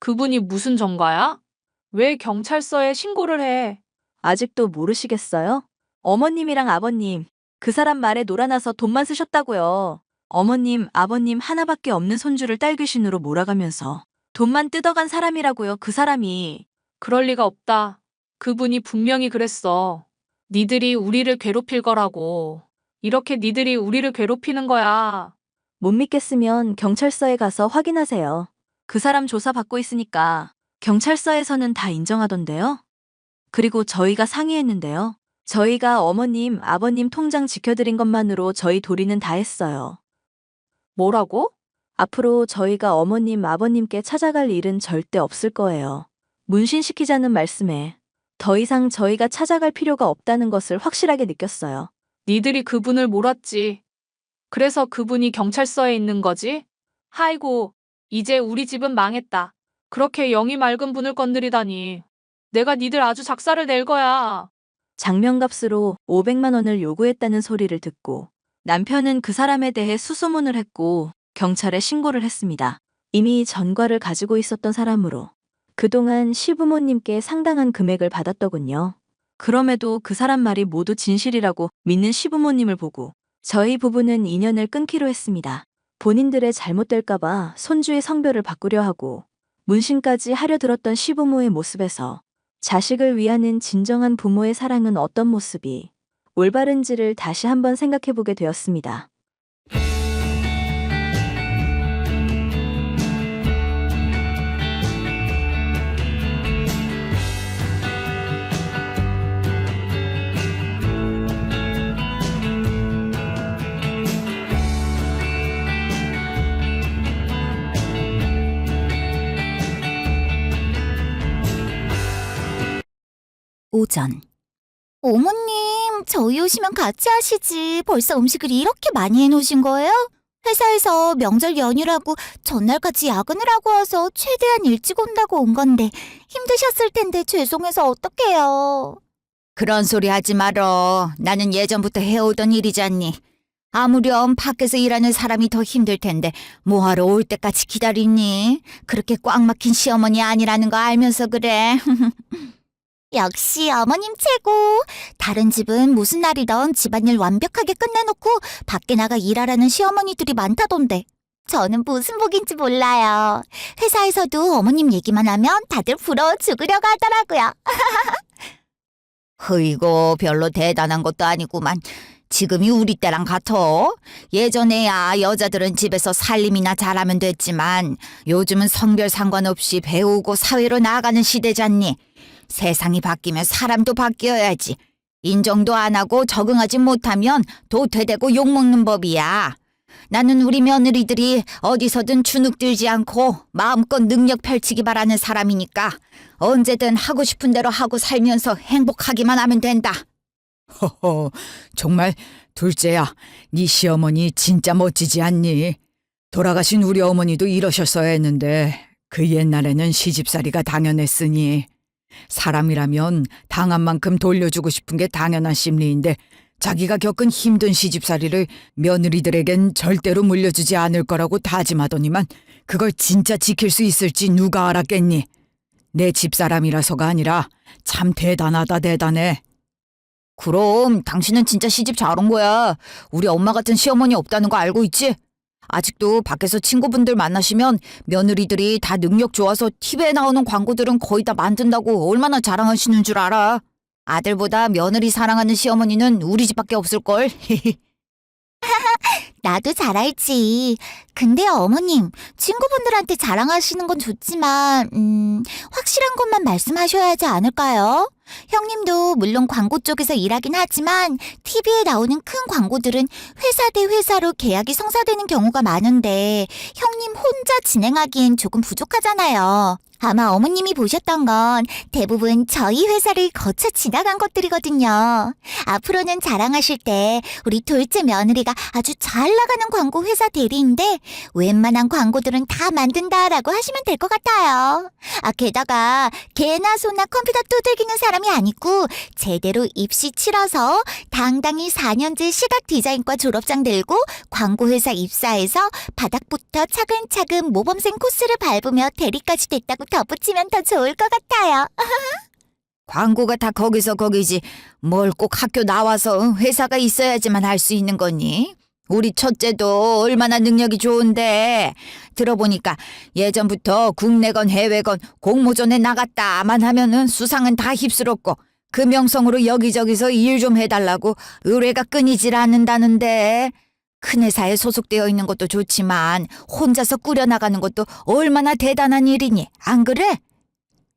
그분이 무슨 전과야? 왜 경찰서에 신고를 해? 아직도 모르시겠어요? 어머님이랑 아버님, 그 사람 말에 놀아나서 돈만 쓰셨다고요. 어머님, 아버님 하나밖에 없는 손주를 딸 귀신으로 몰아가면서 돈만 뜯어간 사람이라고요, 그 사람이. 그럴 리가 없다. 그분이 분명히 그랬어. 니들이 우리를 괴롭힐 거라고. 이렇게 니들이 우리를 괴롭히는 거야. 못 믿겠으면 경찰서에 가서 확인하세요. 그 사람 조사 받고 있으니까 경찰서에서는 다 인정하던데요. 그리고 저희가 상의했는데요. 저희가 어머님, 아버님 통장 지켜드린 것만으로 저희 도리는 다 했어요. 뭐라고? 앞으로 저희가 어머님, 아버님께 찾아갈 일은 절대 없을 거예요. 문신시키자는 말씀에 더 이상 저희가 찾아갈 필요가 없다는 것을 확실하게 느꼈어요. 니들이 그분을 몰았지. 그래서 그분이 경찰서에 있는 거지? 아이고, 이제 우리 집은 망했다. 그렇게 영이 맑은 분을 건드리다니. 내가 니들 아주 작사를 낼 거야. 장면값으로 500만 원을 요구했다는 소리를 듣고 남편은 그 사람에 대해 수소문을 했고 경찰에 신고를 했습니다. 이미 전과를 가지고 있었던 사람으로 그동안 시부모님께 상당한 금액을 받았더군요. 그럼에도 그 사람 말이 모두 진실이라고 믿는 시부모님을 보고 저희 부부는 인연을 끊기로 했습니다. 본인들의 잘못될까봐 손주의 성별을 바꾸려 하고 문신까지 하려 들었던 시부모의 모습에서 자식을 위하는 진정한 부모의 사랑은 어떤 모습이 올바른지를 다시 한번 생각해보게 되었습니다. 오전. 어머님, 저희 오시면 같이 하시지. 벌써 음식을 이렇게 많이 해놓으신 거예요? 회사에서 명절 연휴라고 전날까지 야근을 하고 와서 최대한 일찍 온다고 온 건데 힘드셨을 텐데 죄송해서 어떡해요. 그런 소리 하지 말어. 나는 예전부터 해오던 일이잖니. 아무렴 밖에서 일하는 사람이 더 힘들 텐데 뭐하러 올 때까지 기다리니? 그렇게 꽉 막힌 시어머니 아니라는 거 알면서 그래. 역시 어머님 최고. 다른 집은 무슨 날이든 집안일 완벽하게 끝내놓고 밖에 나가 일하라는 시어머니들이 많다던데 저는 무슨 복인지 몰라요. 회사에서도 어머님 얘기만 하면 다들 부러워 죽으려고 하더라고요. 흐이고 별로 대단한 것도 아니구만. 지금이 우리 때랑 같아. 예전에야 여자들은 집에서 살림이나 잘하면 됐지만 요즘은 성별 상관없이 배우고 사회로 나아가는 시대잖니. 세상이 바뀌면 사람도 바뀌어야지. 인정도 안 하고 적응하지 못하면 도태되고 욕먹는 법이야. 나는 우리 며느리들이 어디서든 주눅들지 않고 마음껏 능력 펼치기 바라는 사람이니까 언제든 하고 싶은 대로 하고 살면서 행복하기만 하면 된다. 허허, 정말 둘째야, 네 시어머니 진짜 멋지지 않니? 돌아가신 우리 어머니도 이러셨어야 했는데 그 옛날에는 시집살이가 당연했으니 사람이라면 당한 만큼 돌려주고 싶은 게 당연한 심리인데 자기가 겪은 힘든 시집살이를 며느리들에겐 절대로 물려주지 않을 거라고 다짐하더니만 그걸 진짜 지킬 수 있을지 누가 알았겠니? 내 집사람이라서가 아니라 참 대단하다 대단해. 그럼 당신은 진짜 시집 잘 온 거야. 우리 엄마 같은 시어머니 없다는 거 알고 있지? 아직도 밖에서 친구분들 만나시면 며느리들이 다 능력 좋아서 TV에 나오는 광고들은 거의 다 만든다고 얼마나 자랑하시는 줄 알아. 아들보다 며느리 사랑하는 시어머니는 우리 집밖에 없을걸. 나도 잘 알지. 근데 어머님, 친구분들한테 자랑하시는 건 좋지만 확실한 것만 말씀하셔야 하지 않을까요? 형님도 물론 광고 쪽에서 일하긴 하지만 TV에 나오는 큰 광고들은 회사 대 회사로 계약이 성사되는 경우가 많은데 형님 혼자 진행하기엔 조금 부족하잖아요. 아마 어머님이 보셨던 건 대부분 저희 회사를 거쳐 지나간 것들이거든요. 앞으로는 자랑하실 때 우리 둘째 며느리가 아주 잘 나가는 광고 회사 대리인데 웬만한 광고들은 다 만든다라고 하시면 될 것 같아요. 게다가 개나 소나 컴퓨터 두들기는 사람이 아니고 제대로 입시 치러서 당당히 4년제 시각 디자인과 졸업장 들고 광고 회사 입사해서 바닥부터 차근차근 모범생 코스를 밟으며 대리까지 됐다고 덧붙이면 더 좋을 것 같아요. 광고가 다 거기서 거기지 뭘 꼭 학교 나와서 회사가 있어야지만 할 수 있는 거니? 우리 첫째도 얼마나 능력이 좋은데 들어보니까 예전부터 국내건 해외건 공모전에 나갔다만 하면은 수상은 다 휩쓸었고 그 명성으로 여기저기서 일 좀 해달라고 의뢰가 끊이질 않는다는데 큰 회사에 소속되어 있는 것도 좋지만 혼자서 꾸려나가는 것도 얼마나 대단한 일이니 안 그래?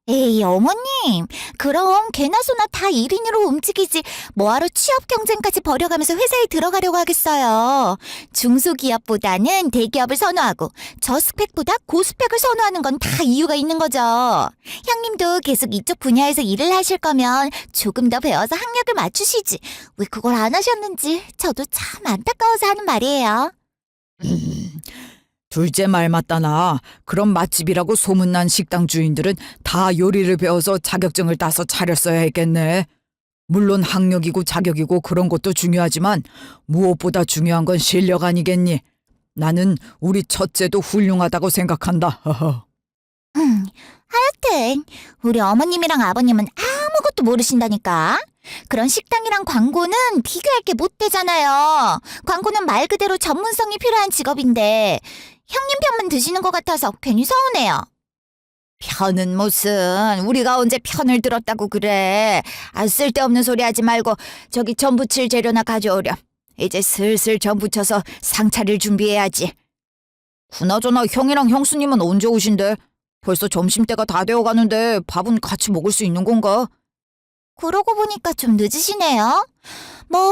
에이 어머님, 그럼 개나 소나 다 1인으로 움직이지 뭐하러 취업 경쟁까지 벌여가면서 회사에 들어가려고 하겠어요. 중소기업보다는 대기업을 선호하고 저스펙보다 고스펙을 선호하는 건 다 이유가 있는 거죠. 형님도 계속 이쪽 분야에서 일을 하실 거면 조금 더 배워서 학력을 맞추시지 왜 그걸 안 하셨는지 저도 참 안타까워서 하는 말이에요. 둘째 말 맞다나. 그럼 맛집이라고 소문난 식당 주인들은 다 요리를 배워서 자격증을 따서 차렸어야 했겠네. 물론 학력이고 자격이고 그런 것도 중요하지만 무엇보다 중요한 건 실력 아니겠니? 나는 우리 첫째도 훌륭하다고 생각한다. 하여튼 우리 어머님이랑 아버님은 아무것도 모르신다니까. 그런 식당이랑 광고는 비교할 게 못 되잖아요. 광고는 말 그대로 전문성이 필요한 직업인데 형님 편만 드시는 것 같아서 괜히 서운해요. 편은 무슨, 우리가 언제 편을 들었다고 그래. 쓸데없는 소리 하지 말고 저기 전 부칠 재료나 가져오렴. 이제 슬슬 전 부쳐서 상 차릴 준비해야지. 그나저나 형이랑 형수님은 언제 오신대? 벌써 점심때가 다 되어가는데 밥은 같이 먹을 수 있는 건가? 그러고 보니까 좀 늦으시네요.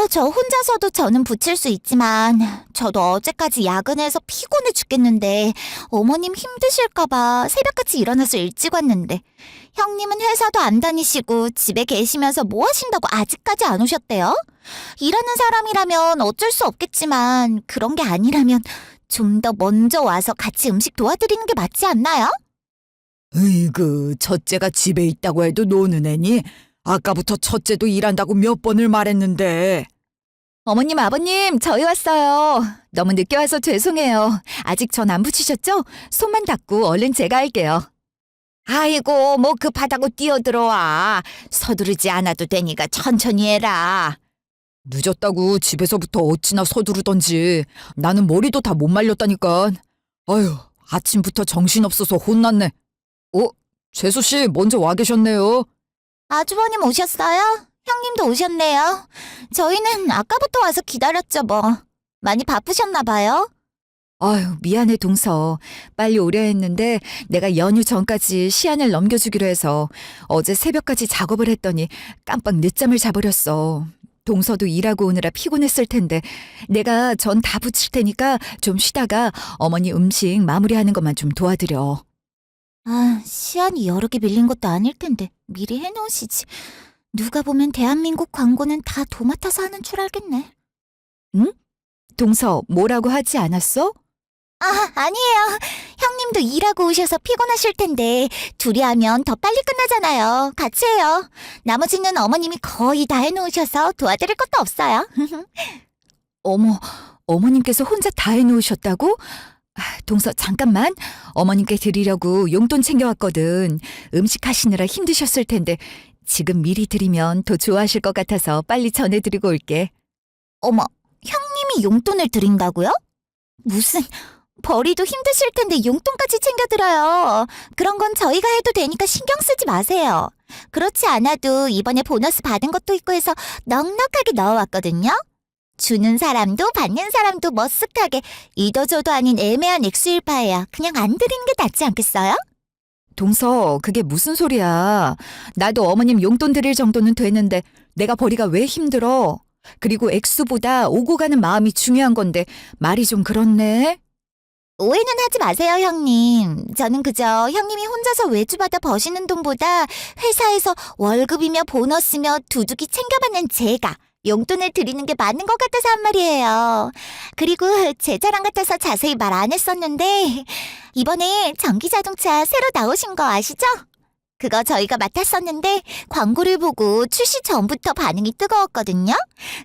저 혼자서도 저는 붙일 수 있지만 저도 어제까지 야근해서 피곤해 죽겠는데 어머님 힘드실까봐 새벽같이 일어나서 일찍 왔는데 형님은 회사도 안 다니시고 집에 계시면서 뭐 하신다고 아직까지 안 오셨대요? 일하는 사람이라면 어쩔 수 없겠지만 그런 게 아니라면 좀 더 먼저 와서 같이 음식 도와드리는 게 맞지 않나요? 으이그, 첫째가 집에 있다고 해도 노는 애니? 아까부터 첫째도 일한다고 몇 번을 말했는데. 어머님, 아버님, 저희 왔어요. 너무 늦게 와서 죄송해요. 아직 전 안 붙이셨죠? 손만 닦고 얼른 제가 할게요. 아이고, 뭐 급하다고 뛰어들어와. 서두르지 않아도 되니까 천천히 해라. 늦었다고 집에서부터 어찌나 서두르던지. 나는 머리도 다 못 말렸다니까. 아유, 아침부터 정신없어서 혼났네. 재수씨 먼저 와 계셨네요. 아주버님 오셨어요? 형님도 오셨네요. 저희는 아까부터 와서 기다렸죠 뭐. 많이 바쁘셨나 봐요. 아유, 미안해, 동서. 빨리 오려 했는데 내가 연휴 전까지 시한을 넘겨주기로 해서 어제 새벽까지 작업을 했더니 깜빡 늦잠을 자버렸어. 동서도 일하고 오느라 피곤했을 텐데 내가 전 다 붙일 테니까 좀 쉬다가 어머니 음식 마무리하는 것만 좀 도와드려. 시안이 여러 개 밀린 것도 아닐 텐데 미리 해놓으시지. 누가 보면 대한민국 광고는 다 도맡아서 하는 줄 알겠네. 동서, 뭐라고 하지 않았어? 아니에요. 형님도 일하고 오셔서 피곤하실 텐데 둘이 하면 더 빨리 끝나잖아요. 같이 해요. 나머지는 어머님이 거의 다 해놓으셔서 도와드릴 것도 없어요. 어머, 어머님께서 혼자 다 해놓으셨다고? 동서, 잠깐만. 어머님께 드리려고 용돈 챙겨왔거든. 음식 하시느라 힘드셨을 텐데 지금 미리 드리면 더 좋아하실 것 같아서 빨리 전해드리고 올게. 어머, 형님이 용돈을 드린다고요? 무슨, 벌이도 힘드실 텐데 용돈까지 챙겨드려요. 그런 건 저희가 해도 되니까 신경 쓰지 마세요. 그렇지 않아도 이번에 보너스 받은 것도 있고 해서 넉넉하게 넣어왔거든요. 주는 사람도 받는 사람도 머쓱하게 이도저도 아닌 애매한 액수일 바에야 그냥 안 드리는 게 낫지 않겠어요? 동서, 그게 무슨 소리야. 나도 어머님 용돈 드릴 정도는 되는데 내가 벌이가 왜 힘들어? 그리고 액수보다 오고 가는 마음이 중요한 건데 말이 좀 그렇네. 오해는 하지 마세요, 형님. 저는 그저 형님이 혼자서 외주받아 버시는 돈보다 회사에서 월급이며 보너스며 두둑이 챙겨받는 제가 용돈을 드리는 게 맞는 것 같아서 한 말이에요. 그리고 제 자랑 같아서 자세히 말 안 했었는데 이번에 전기자동차 새로 나오신 거 아시죠? 그거 저희가 맡았었는데 광고를 보고 출시 전부터 반응이 뜨거웠거든요.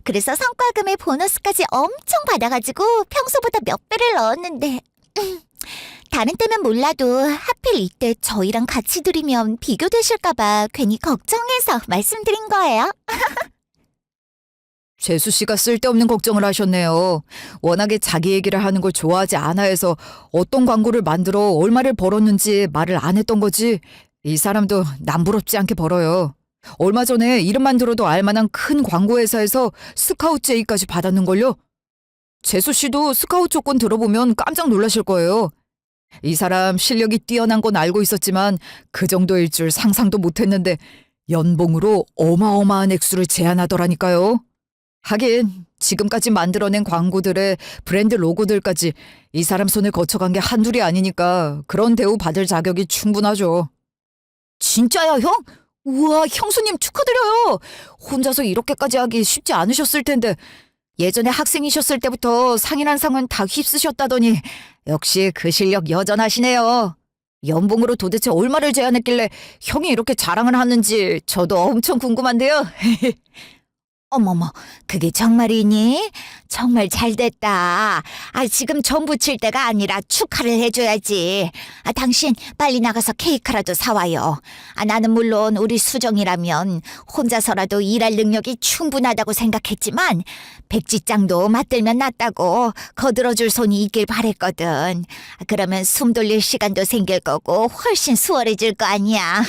그래서 성과금에 보너스까지 엄청 받아가지고 평소보다 몇 배를 넣었는데 다른 때면 몰라도 하필 이때 저희랑 같이 드리면 비교되실까봐 괜히 걱정해서 말씀드린 거예요. 재수씨가 쓸데없는 걱정을 하셨네요. 워낙에 자기 얘기를 하는 걸 좋아하지 않아 해서 어떤 광고를 만들어 얼마를 벌었는지 말을 안 했던 거지. 이 사람도 남부럽지 않게 벌어요. 얼마 전에 이름만 들어도 알만한 큰 광고회사에서 스카우트 제의까지 받았는걸요. 재수씨도 스카우트 조건 들어보면 깜짝 놀라실 거예요. 이 사람 실력이 뛰어난 건 알고 있었지만 그 정도일 줄 상상도 못했는데 연봉으로 어마어마한 액수를 제안하더라니까요. 하긴 지금까지 만들어낸 광고들의 브랜드 로고들까지 이 사람 손을 거쳐간 게 한둘이 아니니까 그런 대우 받을 자격이 충분하죠. 진짜야, 형? 우와, 형수님 축하드려요. 혼자서 이렇게까지 하기 쉽지 않으셨을 텐데 예전에 학생이셨을 때부터 상이란 상은 다 휩쓰셨다더니 역시 그 실력 여전하시네요. 연봉으로 도대체 얼마를 제안했길래 형이 이렇게 자랑을 하는지 저도 엄청 궁금한데요. 어머머, 그게 정말이니? 정말 잘됐다. 지금 전 부칠 때가 아니라 축하를 해줘야지. 당신 빨리 나가서 케이크라도 사와요. 나는 물론 우리 수정이라면 혼자서라도 일할 능력이 충분하다고 생각했지만 백지장도 맞들면 낫다고 거들어줄 손이 있길 바랬거든. 그러면 숨 돌릴 시간도 생길 거고 훨씬 수월해질 거 아니야.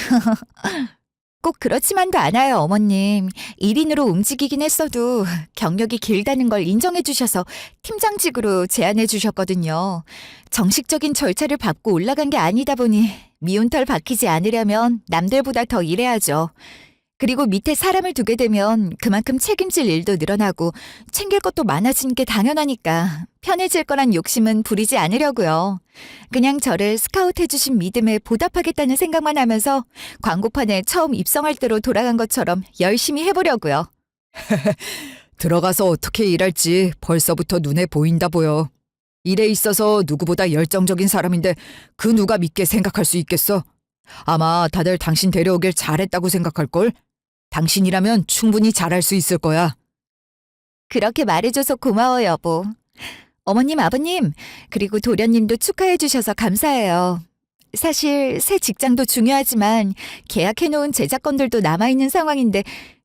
꼭 그렇지만도 않아요, 어머님. 1인으로 움직이긴 했어도 경력이 길다는 걸 인정해 주셔서 팀장직으로 제안해 주셨거든요. 정식적인 절차를 밟고 올라간 게 아니다 보니 미운털 박히지 않으려면 남들보다 더 일해야죠. 그리고 밑에 사람을 두게 되면 그만큼 책임질 일도 늘어나고 챙길 것도 많아지는 게 당연하니까 편해질 거란 욕심은 부리지 않으려고요. 그냥 저를 스카우트해주신 믿음에 보답하겠다는 생각만 하면서 광고판에 처음 입성할 때로 돌아간 것처럼 열심히 해보려고요. 들어가서 어떻게 일할지 벌써부터 눈에 보인다 보여. 일에 있어서 누구보다 열정적인 사람인데 그 누가 믿게 생각할 수 있겠어? 아마 다들 당신 데려오길 잘했다고 생각할걸? 당신이라면 충분히 잘할 수 있을 거야. 그렇게 말해줘서 고마워, 여보. 어머님, 아버님, 그리고 도련님도 축하해주셔서 감사해요. 사실 새 직장도 중요하지만 계약해놓은 제작건들도 남아있는 상황인데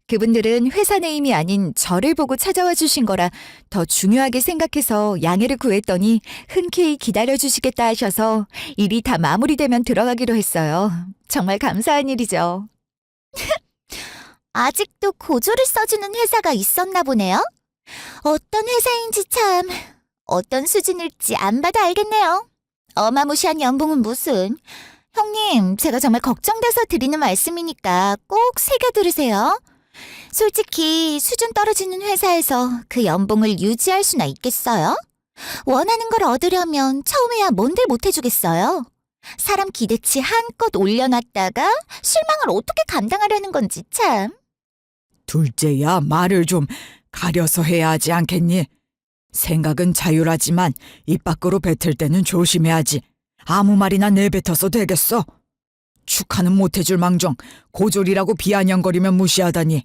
그분들은 회사 네임이 아닌 저를 보고 찾아와 주신 거라 더 중요하게 생각해서 양해를 구했더니 흔쾌히 기다려주시겠다 하셔서 일이 다 마무리되면 들어가기로 했어요. 정말 감사한 일이죠. 아직도 고조를 써주는 회사가 있었나 보네요. 어떤 회사인지 참, 어떤 수준일지 안 봐도 알겠네요. 어마무시한 연봉은 무슨. 형님, 제가 정말 걱정돼서 드리는 말씀이니까 꼭 새겨 들으세요. 솔직히 수준 떨어지는 회사에서 그 연봉을 유지할 수나 있겠어요? 원하는 걸 얻으려면 처음에야 뭔들 못해주겠어요? 사람 기대치 한껏 올려놨다가 실망을 어떻게 감당하려는 건지 참. 둘째야, 말을 좀 가려서 해야 하지 않겠니? 생각은 자유하지만 입 밖으로 뱉을 때는 조심해야지. 아무 말이나 내뱉어서 되겠어? 축하는 못해줄 망정 고졸이라고 비아냥거리면 무시하다니.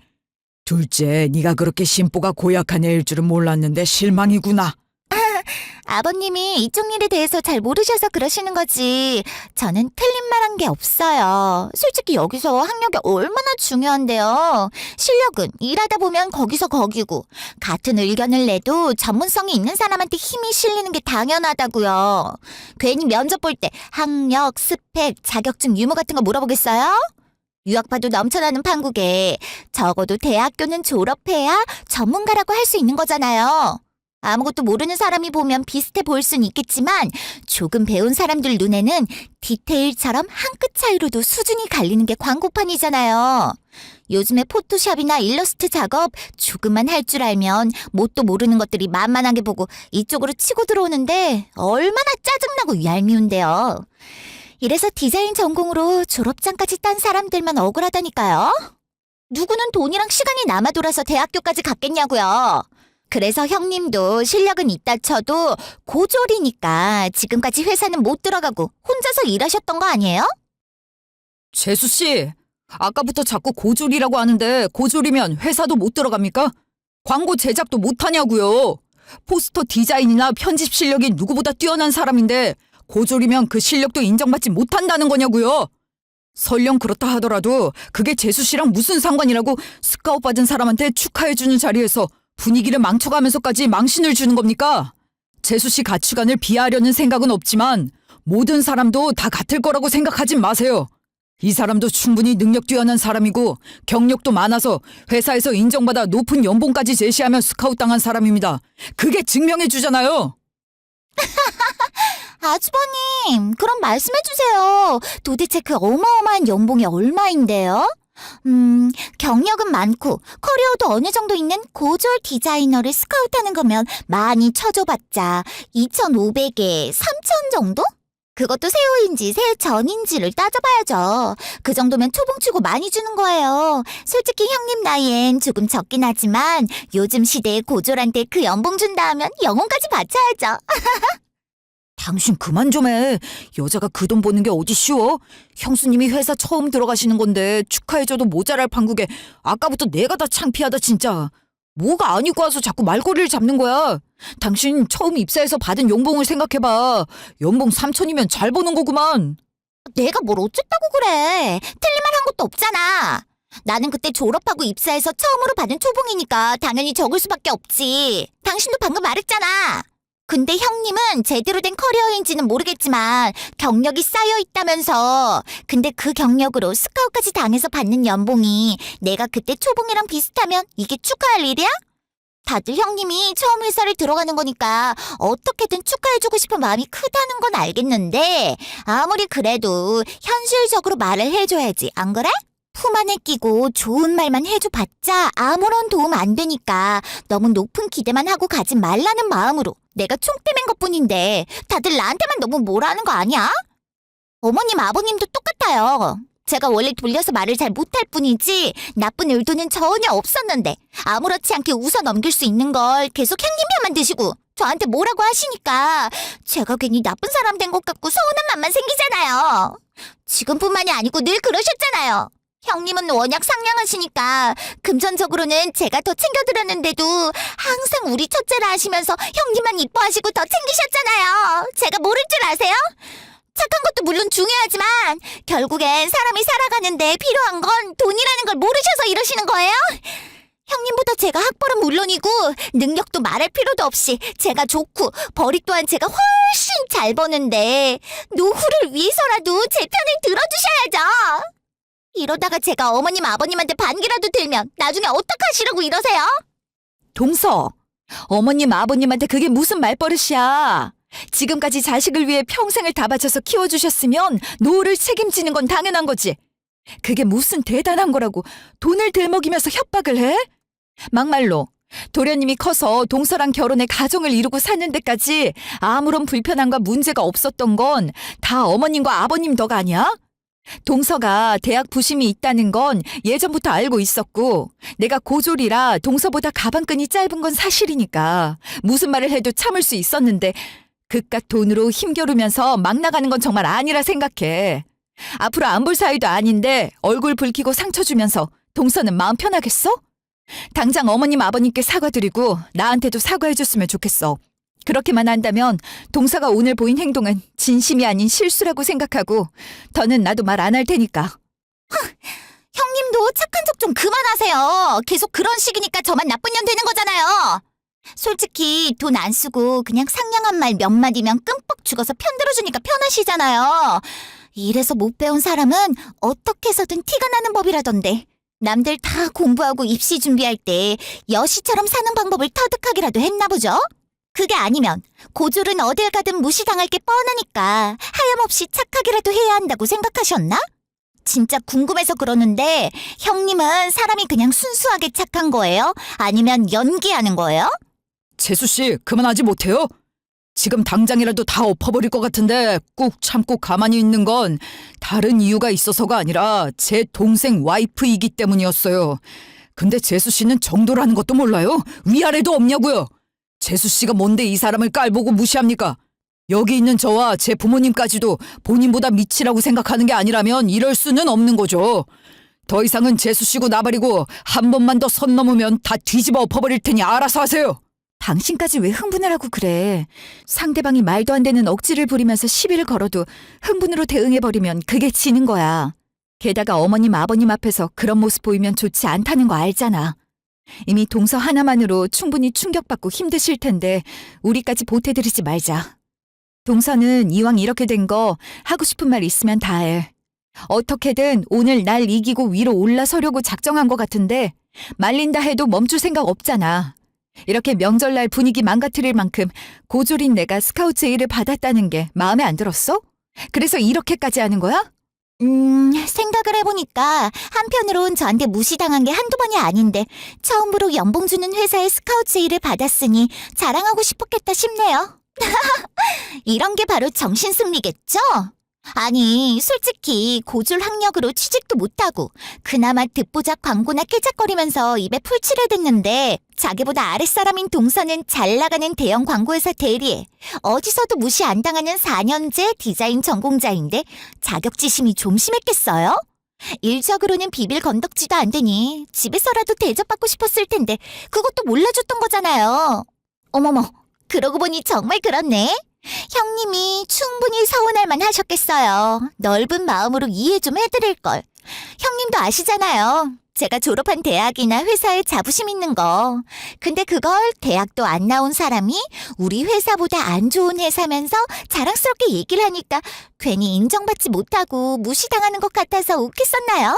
둘째, 네가 그렇게 심보가 고약한 애일 줄은 몰랐는데 실망이구나. 아버님이 이쪽 일에 대해서 잘 모르셔서 그러시는 거지. 저는 틀린 말 한 게 없어요. 솔직히 여기서 학력이 얼마나 중요한데요. 실력은 일하다 보면 거기서 거기고 같은 의견을 내도 전문성이 있는 사람한테 힘이 실리는 게 당연하다고요. 괜히 면접 볼 때 학력, 스펙, 자격증 유무 같은 거 물어보겠어요? 유학파도 넘쳐나는 판국에 적어도 대학교는 졸업해야 전문가라고 할 수 있는 거잖아요. 아무것도 모르는 사람이 보면 비슷해 보일 순 있겠지만 조금 배운 사람들 눈에는 디테일처럼 한 끗 차이로도 수준이 갈리는 게 광고판이잖아요. 요즘에 포토샵이나 일러스트 작업 조금만 할 줄 알면 뭣도 모르는 것들이 만만하게 보고 이쪽으로 치고 들어오는데 얼마나 짜증나고 얄미운데요. 이래서 디자인 전공으로 졸업장까지 딴 사람들만 억울하다니까요. 누구는 돈이랑 시간이 남아 돌아서 대학교까지 갔겠냐고요. 그래서 형님도 실력은 있다 쳐도 고졸이니까 지금까지 회사는 못 들어가고 혼자서 일하셨던 거 아니에요? 재수 씨, 아까부터 자꾸 고졸이라고 하는데 고졸이면 회사도 못 들어갑니까? 광고 제작도 못하냐고요. 포스터 디자인이나 편집 실력이 누구보다 뛰어난 사람인데 고졸이면 그 실력도 인정받지 못한다는 거냐고요. 설령 그렇다 하더라도 그게 재수 씨랑 무슨 상관이라고 스카웃 받은 사람한테 축하해주는 자리에서 분위기를 망쳐가면서까지 망신을 주는 겁니까? 재수 씨 가치관을 비하하려는 생각은 없지만 모든 사람도 다 같을 거라고 생각하진 마세요. 이 사람도 충분히 능력 뛰어난 사람이고 경력도 많아서 회사에서 인정받아 높은 연봉까지 제시하면 스카웃 당한 사람입니다. 그게 증명해 주잖아요. 아주버님, 그럼 말씀해주세요. 도대체 그 어마어마한 연봉이 얼마인데요? 경력은 많고 커리어도 어느 정도 있는 고졸 디자이너를 스카우트하는 거면 많이 쳐줘봤자 2,500에 3,000 정도? 그것도 새우인지 새우 전인지를 따져봐야죠. 그 정도면 초봉치고 많이 주는 거예요. 솔직히 형님 나이엔 조금 적긴 하지만 요즘 시대에 고졸한테 그 연봉 준다 하면 영혼까지 바쳐야죠. 당신 그만 좀 해. 여자가 그 돈 버는 게 어디 쉬워? 형수님이 회사 처음 들어가시는 건데 축하해줘도 모자랄 판국에 아까부터 내가 다 창피하다 진짜. 뭐가 아니고 와서 자꾸 말꼬리를 잡는 거야. 당신 처음 입사해서 받은 연봉을 생각해봐. 연봉 3,000이면 잘 버는 거구만. 내가 뭘 어쨌다고 그래. 틀린 말 한 것도 없잖아. 나는 그때 졸업하고 입사해서 처음으로 받은 초봉이니까 당연히 적을 수밖에 없지. 당신도 방금 말했잖아. 근데 형님은 제대로 된 커리어인지는 모르겠지만 경력이 쌓여 있다면서. 근데 그 경력으로 스카웃까지 당해서 받는 연봉이 내가 그때 초봉이랑 비슷하면 이게 축하할 일이야? 다들 형님이 처음 회사를 들어가는 거니까 어떻게든 축하해주고 싶은 마음이 크다는 건 알겠는데 아무리 그래도 현실적으로 말을 해줘야지, 안 그래? 품 안에 끼고 좋은 말만 해줘봤자 아무런 도움 안 되니까 너무 높은 기대만 하고 가지 말라는 마음으로 내가 총대맨 것뿐인데 다들 나한테만 너무 뭐라는 거 아니야? 어머님, 아버님도 똑같아요. 제가 원래 돌려서 말을 잘 못할 뿐이지 나쁜 의도는 전혀 없었는데 아무렇지 않게 웃어 넘길 수 있는 걸 계속 형님 편만 드시고 저한테 뭐라고 하시니까 제가 괜히 나쁜 사람 된 것 같고 서운한 맛만 생기잖아요. 지금뿐만이 아니고 늘 그러셨잖아요. 형님은 워낙 상냥하시니까 금전적으로는 제가 더 챙겨드렸는데도 항상 우리 첫째라 하시면서 형님만 이뻐하시고 더 챙기셨잖아요. 제가 모를 줄 아세요? 착한 것도 물론 중요하지만 결국엔 사람이 살아가는데 필요한 건 돈이라는 걸 모르셔서 이러시는 거예요? 형님보다 제가 학벌은 물론이고 능력도 말할 필요도 없이 제가 좋고 벌이 또한 제가 훨씬 잘 버는데 노후를 위해서라도 제 편을 들어주셔야죠. 이러다가 제가 어머님 아버님한테 반기라도 들면 나중에 어떡하시라고 이러세요? 동서, 어머님 아버님한테 그게 무슨 말버릇이야. 지금까지 자식을 위해 평생을 다 바쳐서 키워주셨으면 노후를 책임지는 건 당연한 거지. 그게 무슨 대단한 거라고 돈을 들먹이면서 협박을 해? 막말로 도련님이 커서 동서랑 결혼해 가정을 이루고 사는 데까지 아무런 불편함과 문제가 없었던 건 다 어머님과 아버님 덕 아니야? 동서가 대학 부심이 있다는 건 예전부터 알고 있었고 내가 고졸이라 동서보다 가방끈이 짧은 건 사실이니까 무슨 말을 해도 참을 수 있었는데 그깟 돈으로 힘겨루면서 막 나가는 건 정말 아니라 생각해. 앞으로 안 볼 사이도 아닌데 얼굴 붉히고 상처 주면서 동서는 마음 편하겠어? 당장 어머님 아버님께 사과드리고 나한테도 사과해줬으면 좋겠어. 그렇게만 한다면 동서가 오늘 보인 행동은 진심이 아닌 실수라고 생각하고 더는 나도 말 안 할 테니까. 형님도 착한 척 좀 그만하세요. 계속 그런 식이니까 저만 나쁜 년 되는 거잖아요. 솔직히 돈 안 쓰고 그냥 상냥한 말 몇 마디면 끔뻑 죽어서 편들어주니까 편하시잖아요. 이래서 못 배운 사람은 어떻게 해서든 티가 나는 법이라던데 남들 다 공부하고 입시 준비할 때 여시처럼 사는 방법을 터득하기라도 했나 보죠? 그게 아니면 고졸은 어딜 가든 무시당할 게 뻔하니까 하염없이 착하기라도 해야 한다고 생각하셨나? 진짜 궁금해서 그러는데 형님은 사람이 그냥 순수하게 착한 거예요? 아니면 연기하는 거예요? 재수씨, 그만하지 못해요? 지금 당장이라도 다 엎어버릴 것 같은데 꾹 참고 가만히 있는 건 다른 이유가 있어서가 아니라 제 동생 와이프이기 때문이었어요. 근데 재수씨는 정도라는 것도 몰라요? 위아래도 없냐고요? 재수씨가 뭔데 이 사람을 깔보고 무시합니까? 여기 있는 저와 제 부모님까지도 본인보다 밑이라고 생각하는 게 아니라면 이럴 수는 없는 거죠. 더 이상은 재수씨고 나발이고 한 번만 더 선 넘으면 다 뒤집어 엎어버릴 테니 알아서 하세요. 당신까지 왜 흥분을 하고 그래? 상대방이 말도 안 되는 억지를 부리면서 시비를 걸어도 흥분으로 대응해버리면 그게 지는 거야. 게다가 어머님 아버님 앞에서 그런 모습 보이면 좋지 않다는 거 알잖아. 이미 동서 하나만으로 충분히 충격받고 힘드실 텐데 우리까지 보태드리지 말자. 동서는 이왕 이렇게 된 거 하고 싶은 말 있으면 다 해. 어떻게든 오늘 날 이기고 위로 올라서려고 작정한 것 같은데 말린다 해도 멈출 생각 없잖아. 이렇게 명절날 분위기 망가뜨릴 만큼 고졸인 내가 스카우트 제의를 받았다는 게 마음에 안 들었어? 그래서 이렇게까지 하는 거야? 생각을 해보니까 한편으론 저한테 무시당한 게 한두 번이 아닌데 처음으로 연봉 주는 회사에 스카우트 제의를 받았으니 자랑하고 싶었겠다 싶네요. 이런 게 바로 정신승리겠죠? 아니, 솔직히 고졸 학력으로 취직도 못하고 그나마 듣보잡 광고나 깨작거리면서 입에 풀칠을 듣는데 자기보다 아랫사람인 동서는 잘 나가는 대형 광고회사 대리에 어디서도 무시 안 당하는 4년제 디자인 전공자인데 자격지심이 좀 심했겠어요? 일적으로는 비빌 건덕지도 안 되니 집에서라도 대접받고 싶었을 텐데 그것도 몰라줬던 거잖아요. 어머머, 그러고 보니 정말 그렇네. 형님이 충분히 서운할 만 하셨겠어요. 넓은 마음으로 이해 좀 해드릴걸. 형님도 아시잖아요. 제가 졸업한 대학이나 회사에 자부심 있는 거. 근데 그걸 대학도 안 나온 사람이 우리 회사보다 안 좋은 회사면서 자랑스럽게 얘기를 하니까 괜히 인정받지 못하고 무시당하는 것 같아서 웃겼었나요?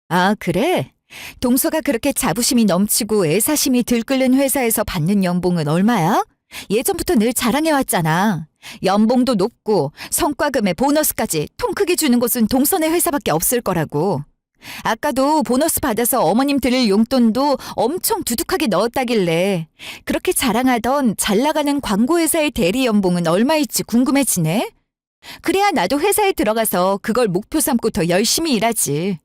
아, 그래? 동서가 그렇게 자부심이 넘치고 애사심이 들끓는 회사에서 받는 연봉은 얼마야? 예전부터 늘 자랑해왔잖아. 연봉도 높고 성과금에 보너스까지 통 크게 주는 곳은 동선의 회사밖에 없을 거라고. 아까도 보너스 받아서 어머님 드릴 용돈도 엄청 두둑하게 넣었다길래 그렇게 자랑하던 잘 나가는 광고회사의 대리 연봉은 얼마일지 궁금해지네. 그래야 나도 회사에 들어가서 그걸 목표 삼고 더 열심히 일하지.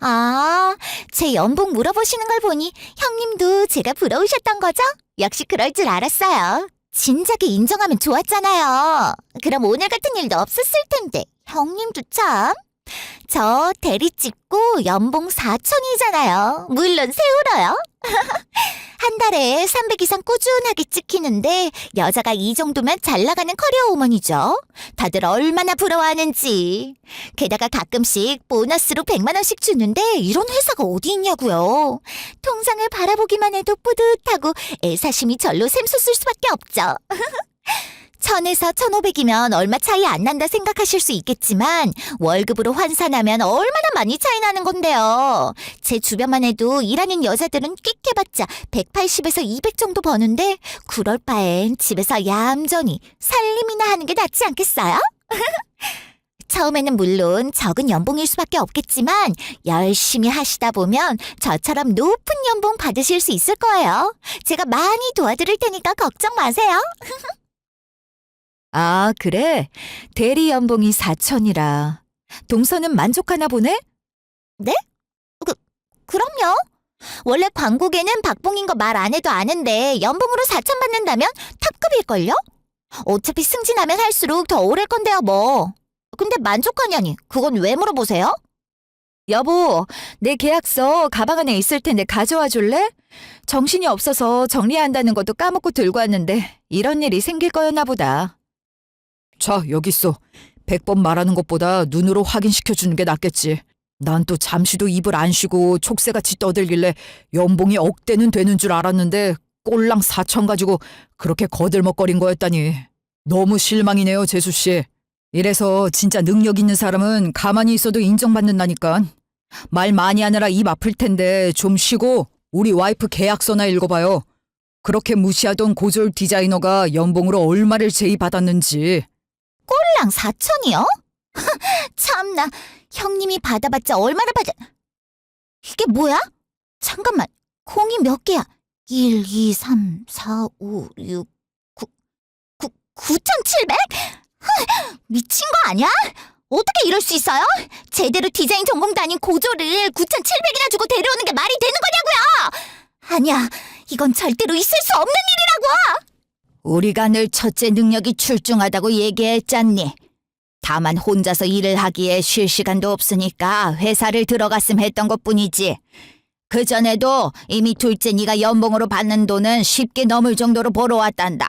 아, 제 연봉 물어보시는 걸 보니 형님도 제가 부러우셨던 거죠? 역시 그럴 줄 알았어요. 진작에 인정하면 좋았잖아요. 그럼 오늘 같은 일도 없었을 텐데. 형님도 참. 저 대리 찍고 연봉 4천이잖아요. 물론 세울어요. 한 달에 300 이상 꾸준하게 찍히는데 여자가 이 정도면 잘 나가는 커리어 우먼이죠. 다들 얼마나 부러워하는지. 게다가 가끔씩 보너스로 100만 원씩 주는데 이런 회사가 어디 있냐고요. 통장을 바라보기만 해도 뿌듯하고 애사심이 절로 샘솟을 수밖에 없죠. 1000에서 1500이면 얼마 차이 안 난다 생각하실 수 있겠지만 월급으로 환산하면 얼마나 많이 차이 나는 건데요. 제 주변만 해도 일하는 여자들은 끽 해봤자 180에서 200 정도 버는데 그럴 바엔 집에서 얌전히 살림이나 하는 게 낫지 않겠어요? 처음에는 물론 적은 연봉일 수밖에 없겠지만 열심히 하시다 보면 저처럼 높은 연봉 받으실 수 있을 거예요. 제가 많이 도와드릴 테니까 걱정 마세요. 아, 그래? 대리 연봉이 4천이라. 동서는 만족하나 보네? 그럼요. 원래 광고계는 박봉인 거 말 안 해도 아는데 연봉으로 4천 받는다면 탑급일걸요? 어차피 승진하면 할수록 더 오를 건데요, 뭐. 근데 만족하냐니, 그건 왜 물어보세요? 여보, 내 계약서 가방 안에 있을 텐데 가져와 줄래? 정신이 없어서 정리한다는 것도 까먹고 들고 왔는데 이런 일이 생길 거였나 보다. 자, 여기 있어. 100번 말하는 것보다 눈으로 확인시켜주는 게 낫겠지. 난 또 잠시도 입을 안 쉬고 촉새같이 떠들길래 연봉이 억대는 되는 줄 알았는데 꼴랑 4천 가지고 그렇게 거들먹거린 거였다니. 너무 실망이네요, 재수씨. 이래서 진짜 능력 있는 사람은 가만히 있어도 인정받는다니까. 말 많이 하느라 입 아플 텐데 좀 쉬고 우리 와이프 계약서나 읽어봐요. 그렇게 무시하던 고졸 디자이너가 연봉으로 얼마를 제의받았는지. 꼴랑 4천이요? 참나, 형님이 받아봤자 얼마나 받아... 이게 뭐야? 잠깐만, 공이 몇 개야? 1, 2, 3, 4, 5, 6, 9,700? 미친 거 아니야? 어떻게 이럴 수 있어요? 제대로 디자인 전공도 아닌 고졸을 9,700이나 주고 데려오는 게 말이 되는 거냐고요! 아니야, 이건 절대로 있을 수 없는 일이라고! 우리가 늘 첫째 능력이 출중하다고 얘기했잖니. 다만 혼자서 일을 하기에 쉴 시간도 없으니까 회사를 들어갔음 했던 것뿐이지. 그전에도 이미 둘째 네가 연봉으로 받는 돈은 쉽게 넘을 정도로 벌어왔단다.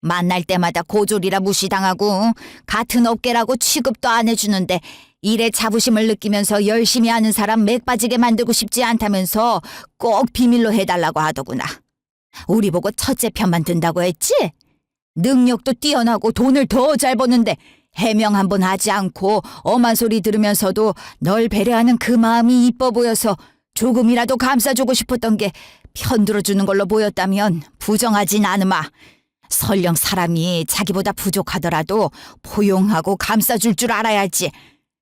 만날 때마다 고졸이라 무시당하고 같은 업계라고 취급도 안 해주는데 일에 자부심을 느끼면서 열심히 하는 사람 맥 빠지게 만들고 싶지 않다면서 꼭 비밀로 해달라고 하더구나. 우리 보고 첫째 편만 든다고 했지? 능력도 뛰어나고 돈을 더 잘 버는데 해명 한번 하지 않고 엄한 소리 들으면서도 널 배려하는 그 마음이 이뻐 보여서 조금이라도 감싸주고 싶었던 게 편들어주는 걸로 보였다면 부정하진 않으마. 설령 사람이 자기보다 부족하더라도 포용하고 감싸줄 줄 알아야지.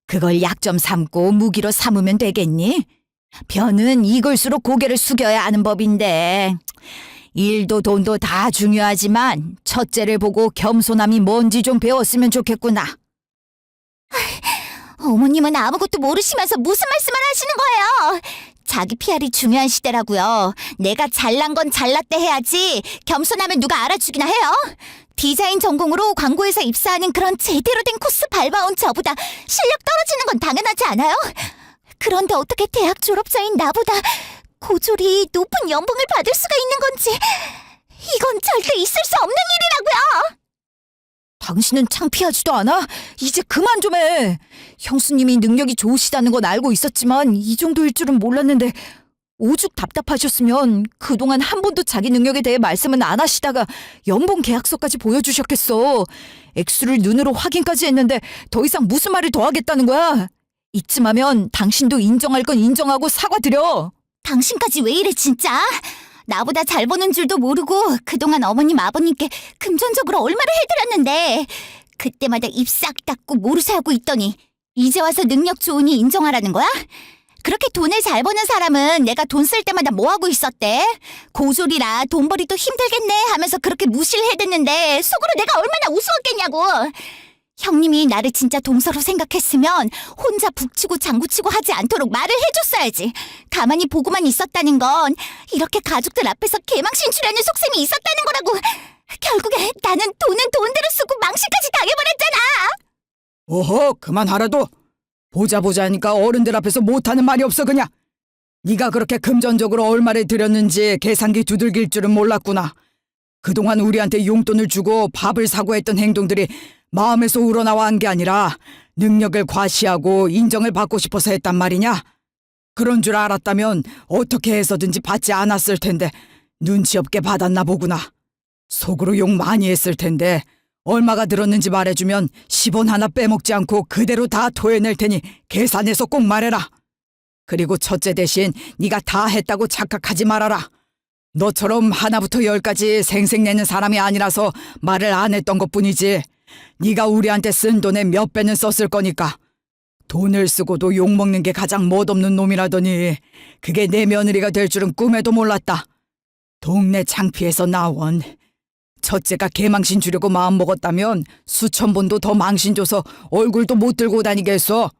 그걸 약점 삼고 무기로 삼으면 되겠니? 변은 익을수록 고개를 숙여야 하는 법인데. 일도 돈도 다 중요하지만 첫째를 보고 겸손함이 뭔지 좀 배웠으면 좋겠구나. 어머님은 아무것도 모르시면서 무슨 말씀을 하시는 거예요? 자기 PR이 중요한 시대라고요. 내가 잘난 건 잘났대 해야지 겸손하면 누가 알아주기나 해요? 디자인 전공으로 광고회사 입사하는 그런 제대로 된 코스 밟아온 저보다 실력 떨어지는 건 당연하지 않아요? 그런데 어떻게 대학 졸업자인 나보다 고졸이 높은 연봉을 받을 수가 있는 건지 이건 절대 있을 수 없는 일이라고요. 당신은 창피하지도 않아? 이제 그만 좀 해. 형수님이 능력이 좋으시다는 건 알고 있었지만 이 정도일 줄은 몰랐는데 오죽 답답하셨으면 그동안 한 번도 자기 능력에 대해 말씀은 안 하시다가 연봉 계약서까지 보여주셨겠어. 액수를 눈으로 확인까지 했는데 더 이상 무슨 말을 더 하겠다는 거야? 이쯤 하면 당신도 인정할 건 인정하고 사과드려. 당신까지 왜 이래 진짜? 나보다 잘 버는 줄도 모르고 그동안 어머님 아버님께 금전적으로 얼마를 해드렸는데 그때마다 입 싹 닫고 모르쇠 하고 있더니 이제 와서 능력 좋으니 인정하라는 거야? 그렇게 돈을 잘 버는 사람은 내가 돈 쓸 때마다 뭐 하고 있었대? 고졸이라 돈벌이도 힘들겠네 하면서 그렇게 무시를 해댔는데 속으로 내가 얼마나 우스웠겠냐고. 형님이 나를 진짜 동서로 생각했으면 혼자 북치고 장구치고 하지 않도록 말을 해줬어야지. 가만히 보고만 있었다는 건 이렇게 가족들 앞에서 개망신 주려는 속셈이 있었다는 거라고. 결국에 나는 돈은 돈대로 쓰고 망신까지 당해버렸잖아. 오호, 그만하라도. 보자 하니까 어른들 앞에서 못하는 말이 없어 그냥. 네가 그렇게 금전적으로 얼마를 들였는지 계산기 두들길 줄은 몰랐구나. 그동안 우리한테 용돈을 주고 밥을 사고 했던 행동들이 마음에서 우러나와 한 게 아니라 능력을 과시하고 인정을 받고 싶어서 했단 말이냐? 그런 줄 알았다면 어떻게 해서든지 받지 않았을 텐데 눈치 없게 받았나 보구나. 속으로 욕 많이 했을 텐데 얼마가 들었는지 말해주면 10원 하나 빼먹지 않고 그대로 다 토해낼 테니 계산해서 꼭 말해라. 그리고 첫째 대신 네가 다 했다고 착각하지 말아라. 너처럼 하나부터 열까지 생색내는 사람이 아니라서 말을 안 했던 것뿐이지. 네가 우리한테 쓴 돈의 몇 배는 썼을 거니까. 돈을 쓰고도 욕먹는 게 가장 멋없는 놈이라더니 그게 내 며느리가 될 줄은 꿈에도 몰랐다. 동네 창피해서 나온. 첫째가 개망신 주려고 마음먹었다면 수천 번도 더 망신 줘서 얼굴도 못 들고 다니겠어.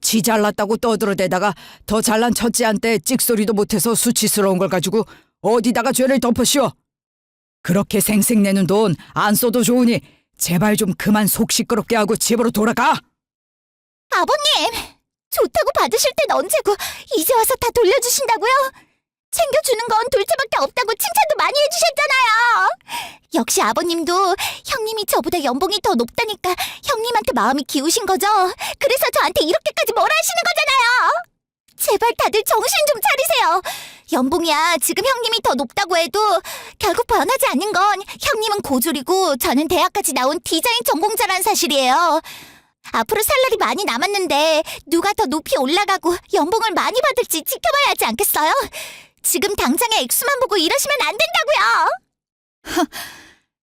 지 잘났다고 떠들어대다가 더 잘난 첫째한테 찍소리도 못해서 수치스러운 걸 가지고 어디다가 죄를 덮으시오. 그렇게 생색내는 돈 안 써도 좋으니 제발 좀 그만 속 시끄럽게 하고 집으로 돌아가. 아버님, 좋다고 받으실 땐 언제고 이제 와서 다 돌려주신다고요? 챙겨주는 건 둘째밖에 없다고 칭찬도 많이 해주셨잖아요. 역시 아버님도 형님이 저보다 연봉이 더 높다니까 형님한테 마음이 기우신 거죠? 그래서 저한테 이렇게까지 뭐라 하시는 거잖아요. 제발 다들 정신 좀 차리세요. 연봉이야 지금 형님이 더 높다고 해도 결국 변하지 않는 건 형님은 고졸이고 저는 대학까지 나온 디자인 전공자라는 사실이에요. 앞으로 살 날이 많이 남았는데 누가 더 높이 올라가고 연봉을 많이 받을지 지켜봐야 하지 않겠어요? 지금 당장의 액수만 보고 이러시면 안 된다고요.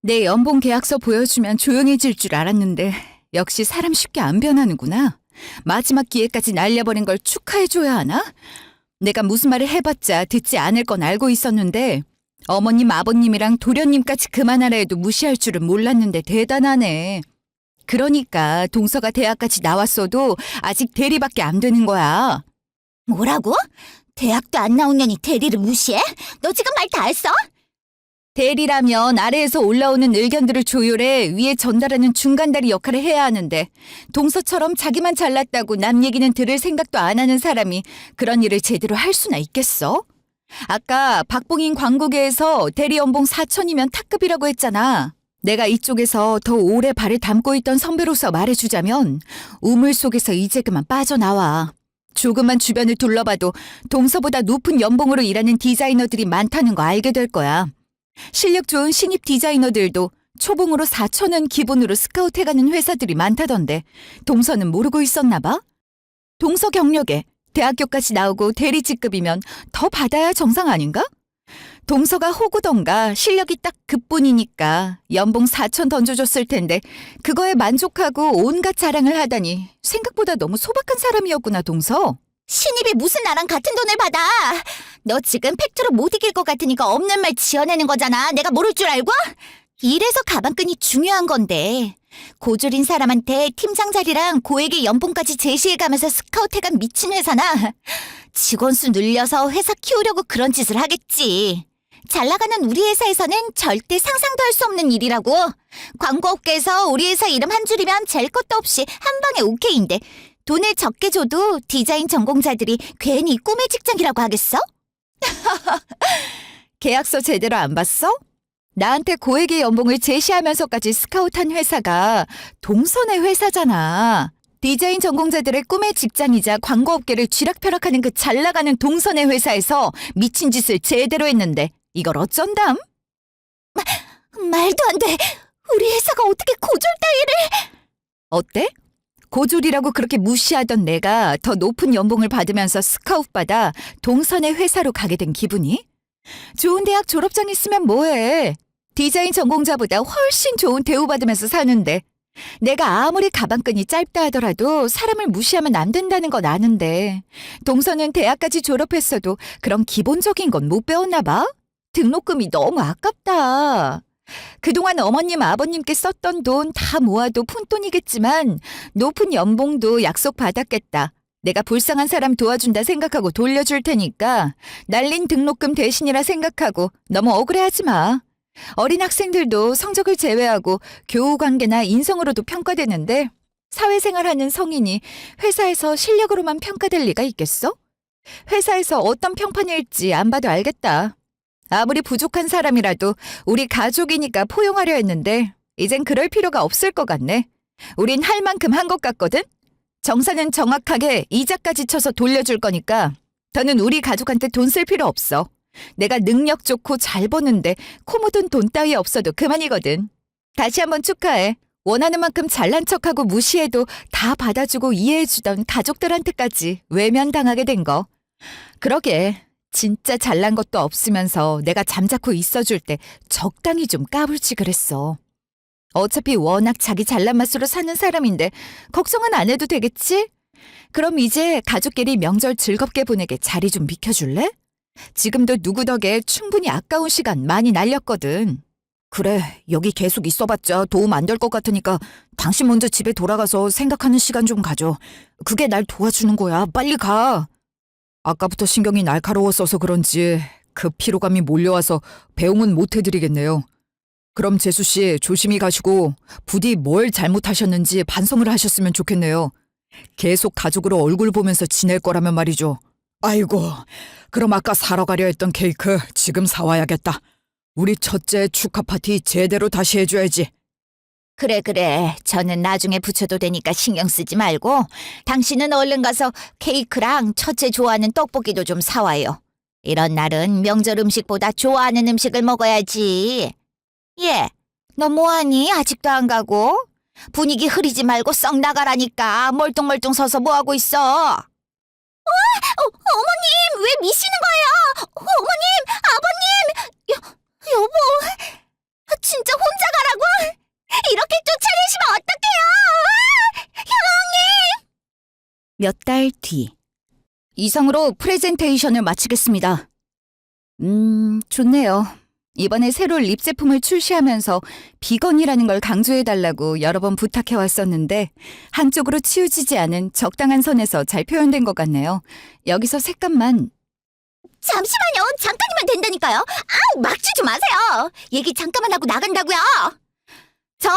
내 연봉 계약서 보여주면 조용해질 줄 알았는데 역시 사람 쉽게 안 변하는구나. 마지막 기회까지 날려버린 걸 축하해줘야 하나? 내가 무슨 말을 해봤자 듣지 않을 건 알고 있었는데 어머님 아버님이랑 도련님까지 그만하라 해도 무시할 줄은 몰랐는데 대단하네. 그러니까 동서가 대학까지 나왔어도 아직 대리밖에 안 되는 거야. 뭐라고? 대학도 안 나온 년이 대리를 무시해? 너 지금 말 다 했어? 대리라면 아래에서 올라오는 의견들을 조율해 위에 전달하는 중간다리 역할을 해야 하는데 동서처럼 자기만 잘났다고 남 얘기는 들을 생각도 안 하는 사람이 그런 일을 제대로 할 수나 있겠어? 아까 박봉인 광고계에서 대리 연봉 4천이면 탑급이라고 했잖아. 내가 이쪽에서 더 오래 발을 담고 있던 선배로서 말해주자면 우물 속에서 이제 그만 빠져나와. 조금만 주변을 둘러봐도 동서보다 높은 연봉으로 일하는 디자이너들이 많다는 거 알게 될 거야. 실력 좋은 신입 디자이너들도 초봉으로 4천은 기본으로 스카우트해가는 회사들이 많다던데 동서는 모르고 있었나 봐? 동서 경력에 대학교까지 나오고 대리 직급이면 더 받아야 정상 아닌가? 동서가 호구던가 실력이 딱 그뿐이니까 연봉 4천 던져줬을 텐데 그거에 만족하고 온갖 자랑을 하다니 생각보다 너무 소박한 사람이었구나 동서. 신입이 무슨 나랑 같은 돈을 받아? 너 지금 팩트로 못 이길 것 같으니까 없는 말 지어내는 거잖아. 내가 모를 줄 알고? 이래서 가방끈이 중요한 건데. 고졸인 사람한테 팀장 자리랑 고액의 연봉까지 제시해가면서 스카우트해간 미친 회사나 직원 수 늘려서 회사 키우려고 그런 짓을 하겠지. 잘 나가는 우리 회사에서는 절대 상상도 할 수 없는 일이라고. 광고업계에서 우리 회사 이름 한 줄이면 잴 것도 없이 한 방에 오케이인데 돈을 적게 줘도 디자인 전공자들이 괜히 꿈의 직장이라고 하겠어? 계약서 제대로 안 봤어? 나한테 고액의 연봉을 제시하면서까지 스카우트한 회사가 동선의 회사잖아. 디자인 전공자들의 꿈의 직장이자 광고업계를 쥐락펴락하는 그 잘나가는 동선의 회사에서 미친 짓을 제대로 했는데 이걸 어쩐담? 말도 안 돼. 우리 회사가 어떻게 고졸 따위를. 어때? 고졸이라고 그렇게 무시하던 내가 더 높은 연봉을 받으면서 스카웃 받아 동선의 회사로 가게 된 기분이? 좋은 대학 졸업장 있으면 뭐해? 디자인 전공자보다 훨씬 좋은 대우받으면서 사는데. 내가 아무리 가방끈이 짧다 하더라도 사람을 무시하면 안 된다는 건 아는데 동서는 대학까지 졸업했어도 그런 기본적인 건 못 배웠나 봐? 등록금이 너무 아깝다. 그동안 어머님 아버님께 썼던 돈 다 모아도 푼돈이겠지만 높은 연봉도 약속받았겠다. 내가 불쌍한 사람 도와준다 생각하고 돌려줄 테니까 날린 등록금 대신이라 생각하고 너무 억울해하지 마. 어린 학생들도 성적을 제외하고 교우 관계나 인성으로도 평가되는데 사회생활하는 성인이 회사에서 실력으로만 평가될 리가 있겠어? 회사에서 어떤 평판일지 안 봐도 알겠다. 아무리 부족한 사람이라도 우리 가족이니까 포용하려 했는데 이젠 그럴 필요가 없을 것 같네. 우린 할 만큼 한 것 같거든? 정산은 정확하게 이자까지 쳐서 돌려줄 거니까 더는 우리 가족한테 돈 쓸 필요 없어. 내가 능력 좋고 잘 버는데 코 묻은 돈 따위 없어도 그만이거든. 다시 한번 축하해. 원하는 만큼 잘난 척하고 무시해도 다 받아주고 이해해주던 가족들한테까지 외면당하게 된 거. 그러게 진짜 잘난 것도 없으면서 내가 잠자코 있어줄 때 적당히 좀 까불지 그랬어. 어차피 워낙 자기 잘난 맛으로 사는 사람인데 걱정은 안 해도 되겠지? 그럼 이제 가족끼리 명절 즐겁게 보내게 자리 좀 비켜줄래? 지금도 누구 덕에 충분히 아까운 시간 많이 날렸거든. 그래, 여기 계속 있어봤자 도움 안 될 것 같으니까 당신 먼저 집에 돌아가서 생각하는 시간 좀 가져. 그게 날 도와주는 거야. 빨리 가. 아까부터 신경이 날카로웠어서 그런지 그 피로감이 몰려와서 배웅은 못 해드리겠네요. 그럼 재수 씨 조심히 가시고 부디 뭘 잘못하셨는지 반성을 하셨으면 좋겠네요. 계속 가족으로 얼굴 보면서 지낼 거라면 말이죠. 아이고, 그럼 아까 사러 가려 했던 케이크 지금 사와야겠다. 우리 첫째 축하 파티 제대로 다시 해줘야지. 그래. 저는 나중에 붙여도 되니까 신경 쓰지 말고 당신은 얼른 가서 케이크랑 첫째 좋아하는 떡볶이도 좀 사와요. 이런 날은 명절 음식보다 좋아하는 음식을 먹어야지. 예, 너 뭐하니? 아직도 안 가고? 분위기 흐리지 말고 썩 나가라니까. 멀뚱멀뚱 서서 뭐하고 있어? 어머님, 왜 미시는 거예요? 어머님, 아버님, 여보, 진짜 혼자 가라고? 이렇게 쫓아내시면 어떡해요? 형님! 몇 달 뒤. 이상으로 프레젠테이션을 마치겠습니다. 좋네요. 이번에 새로 립 제품을 출시하면서 비건이라는 걸 강조해달라고 여러 번 부탁해왔었는데 한쪽으로 치우치지 않은 적당한 선에서 잘 표현된 것 같네요. 여기서 색감만. 잠시만요. 잠깐이면 된다니까요. 막 주지 마세요. 얘기 잠깐만 하고 나간다고요. 저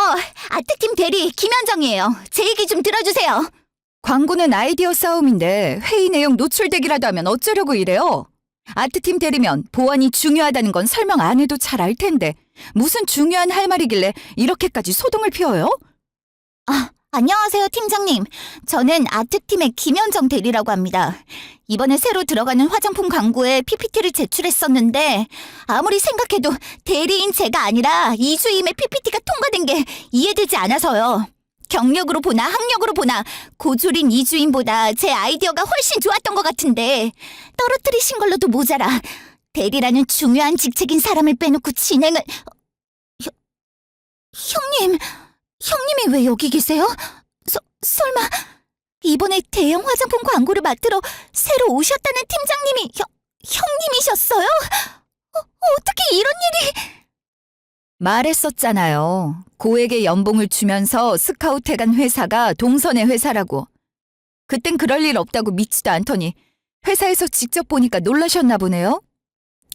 아트팀 대리 김현정이에요. 제 얘기 좀 들어주세요. 광고는 아이디어 싸움인데 회의 내용 노출되기라도 하면 어쩌려고 이래요? 아트팀 대리면 보안이 중요하다는 건 설명 안 해도 잘 알 텐데 무슨 중요한 할 말이길래 이렇게까지 소동을 피워요? 안녕하세요, 팀장님. 저는 아트팀의 김현정 대리라고 합니다. 이번에 새로 들어가는 화장품 광고에 PPT를 제출했었는데 아무리 생각해도 대리인 제가 아니라 이주임의 PPT가 통과된 게 이해되지 않아서요. 경력으로 보나 학력으로 보나 고졸인 이주임보다 제 아이디어가 훨씬 좋았던 것 같은데 떨어뜨리신 걸로도 모자라 대리라는 중요한 직책인 사람을 빼놓고 진행을... 형님이 왜 여기 계세요? 설마 이번에 대형 화장품 광고를 맡으러 새로 오셨다는 팀장님이 형님이셨어요? 어떻게 이런 일이... 말했었잖아요. 고액의 연봉을 주면서 스카우트해간 회사가 동선의 회사라고. 그땐 그럴 일 없다고 믿지도 않더니 회사에서 직접 보니까 놀라셨나 보네요.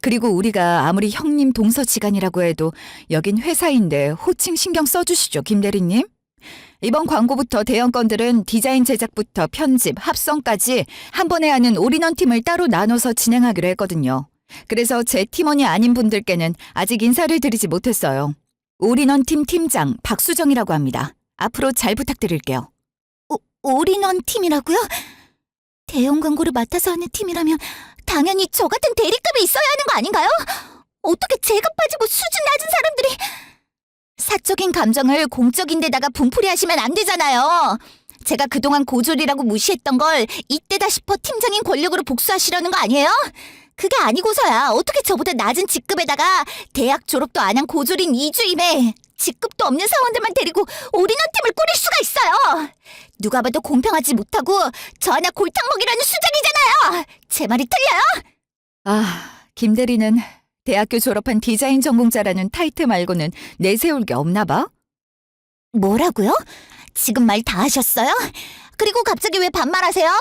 그리고 우리가 아무리 형님 동서지간이라고 해도 여긴 회사인데 호칭 신경 써주시죠, 김 대리님. 이번 광고부터 대형 건들은 디자인 제작부터 편집, 합성까지 한 번에 하는 올인원 팀을 따로 나눠서 진행하기로 했거든요. 그래서 제 팀원이 아닌 분들께는 아직 인사를 드리지 못했어요. 올인원 팀 팀장 박수정이라고 합니다. 앞으로 잘 부탁드릴게요. 올인원 팀이라고요? 대형 광고를 맡아서 하는 팀이라면 당연히 저 같은 대리급이 있어야 하는 거 아닌가요? 어떻게 제가 빠지고 수준 낮은 사람들이... 사적인 감정을 공적인 데다가 분풀이 하시면 안 되잖아요. 제가 그동안 고졸이라고 무시했던 걸 이때다 싶어 팀장인 권력으로 복수하시려는 거 아니에요? 그게 아니고서야 어떻게 저보다 낮은 직급에다가 대학 졸업도 안 한 고졸인 이주임에 직급도 없는 사원들만 데리고 올인원팀을 꾸릴 수가 있어요. 누가 봐도 공평하지 못하고 저 하나 골탕 먹이라는 수작이잖아요. 제 말이 틀려요? 아, 김 대리는 대학교 졸업한 디자인 전공자라는 타이틀 말고는 내세울 게 없나 봐? 뭐라고요? 지금 말 다 하셨어요? 그리고 갑자기 왜 반말하세요?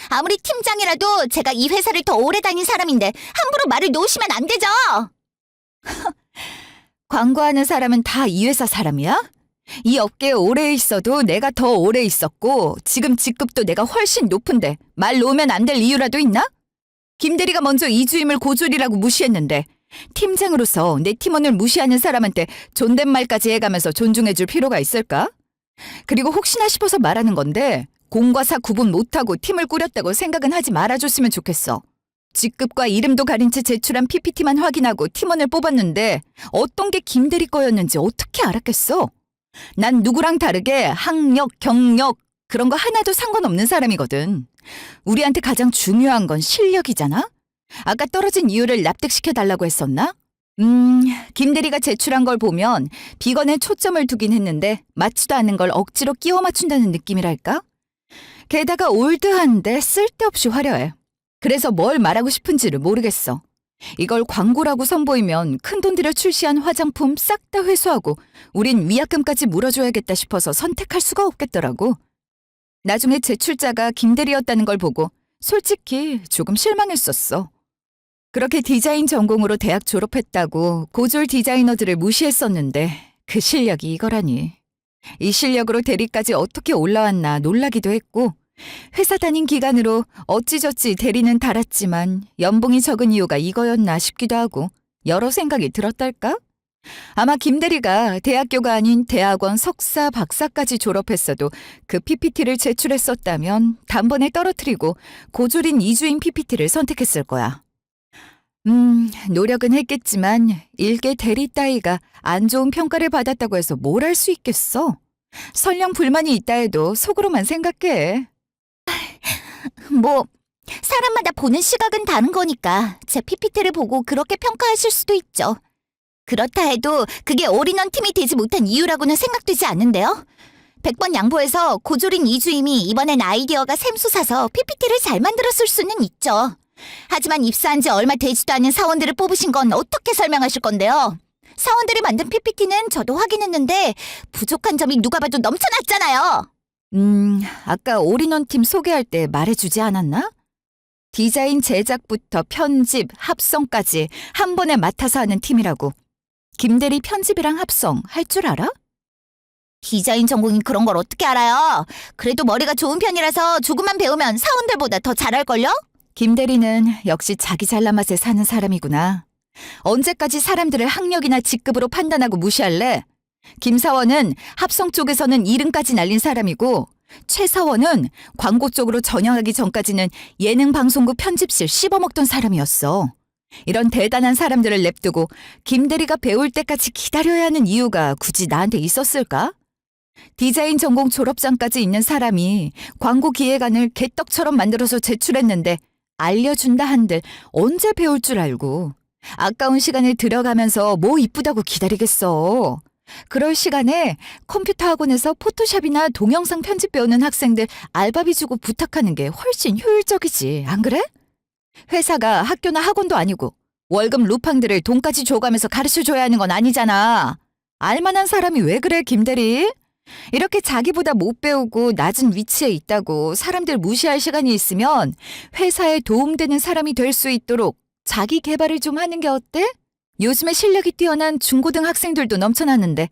아무리 팀장이라도 제가 이 회사를 더 오래 다닌 사람인데 함부로 말을 놓으시면 안 되죠. 광고하는 사람은 다 이 회사 사람이야? 이 업계에 오래 있어도 내가 더 오래 있었고 지금 직급도 내가 훨씬 높은데 말 놓으면 안 될 이유라도 있나? 김 대리가 먼저 이주임을 고졸이라고 무시했는데 팀장으로서 내 팀원을 무시하는 사람한테 존댓말까지 해가면서 존중해줄 필요가 있을까? 그리고 혹시나 싶어서 말하는 건데 공과 사 구분 못하고 팀을 꾸렸다고 생각은 하지 말아줬으면 좋겠어. 직급과 이름도 가린 채 제출한 PPT만 확인하고 팀원을 뽑았는데 어떤 게 김 대리 거였는지 어떻게 알았겠어? 난 누구랑 다르게 학력, 경력 그런 거 하나도 상관없는 사람이거든. 우리한테 가장 중요한 건 실력이잖아? 아까 떨어진 이유를 납득시켜달라고 했었나? 김 대리가 제출한 걸 보면 비건에 초점을 두긴 했는데 맞지도 않는 걸 억지로 끼워 맞춘다는 느낌이랄까? 게다가 올드한데 쓸데없이 화려해. 그래서 뭘 말하고 싶은지를 모르겠어. 이걸 광고라고 선보이면 큰돈 들여 출시한 화장품 싹 다 회수하고 우린 위약금까지 물어줘야겠다 싶어서 선택할 수가 없겠더라고. 나중에 제출자가 김 대리였다는 걸 보고 솔직히 조금 실망했었어. 그렇게 디자인 전공으로 대학 졸업했다고 고졸 디자이너들을 무시했었는데 그 실력이 이거라니. 이 실력으로 대리까지 어떻게 올라왔나 놀라기도 했고 회사 다닌 기간으로 어찌저찌 대리는 달았지만 연봉이 적은 이유가 이거였나 싶기도 하고 여러 생각이 들었달까? 아마 김 대리가 대학교가 아닌 대학원 석사, 박사까지 졸업했어도 그 PPT를 제출했었다면 단번에 떨어뜨리고 고졸인 이주인 PPT를 선택했을 거야. 노력은 했겠지만 일개 대리 따위가 안 좋은 평가를 받았다고 해서 뭘 할 수 있겠어? 설령 불만이 있다 해도 속으로만 생각해. 뭐 사람마다 보는 시각은 다른 거니까 제 PPT를 보고 그렇게 평가하실 수도 있죠. 그렇다 해도 그게 올인원 팀이 되지 못한 이유라고는 생각되지 않는데요. 100번 양보해서 고졸인 이주임이 이번엔 아이디어가 샘솟아서 PPT를 잘 만들었을 수는 있죠. 하지만 입사한 지 얼마 되지도 않은 사원들을 뽑으신 건 어떻게 설명하실 건데요? 사원들이 만든 PPT는 저도 확인했는데 부족한 점이 누가 봐도 넘쳐났잖아요. 아까 올인원 팀 소개할 때 말해주지 않았나? 디자인 제작부터 편집, 합성까지 한 번에 맡아서 하는 팀이라고. 김 대리 편집이랑 합성 할 줄 알아? 디자인 전공이 그런 걸 어떻게 알아요? 그래도 머리가 좋은 편이라서 조금만 배우면 사원들보다 더 잘할걸요? 김 대리는 역시 자기 잘난 맛에 사는 사람이구나. 언제까지 사람들을 학력이나 직급으로 판단하고 무시할래? 김 사원은 합성 쪽에서는 이름까지 날린 사람이고 최 사원은 광고 쪽으로 전향하기 전까지는 예능 방송국 편집실 씹어먹던 사람이었어. 이런 대단한 사람들을 냅두고 김 대리가 배울 때까지 기다려야 하는 이유가 굳이 나한테 있었을까? 디자인 전공 졸업장까지 있는 사람이 광고 기획안을 개떡처럼 만들어서 제출했는데 알려준다 한들 언제 배울 줄 알고 아까운 시간을 들여가면서 뭐 이쁘다고 기다리겠어. 그럴 시간에 컴퓨터 학원에서 포토샵이나 동영상 편집 배우는 학생들 알바비 주고 부탁하는 게 훨씬 효율적이지, 안 그래? 회사가 학교나 학원도 아니고 월급 루팡들을 돈까지 줘가면서 가르쳐줘야 하는 건 아니잖아. 알만한 사람이 왜 그래, 김 대리? 이렇게 자기보다 못 배우고 낮은 위치에 있다고 사람들 무시할 시간이 있으면 회사에 도움되는 사람이 될 수 있도록 자기 개발을 좀 하는 게 어때? 요즘에 실력이 뛰어난 중고등 학생들도 넘쳐나는데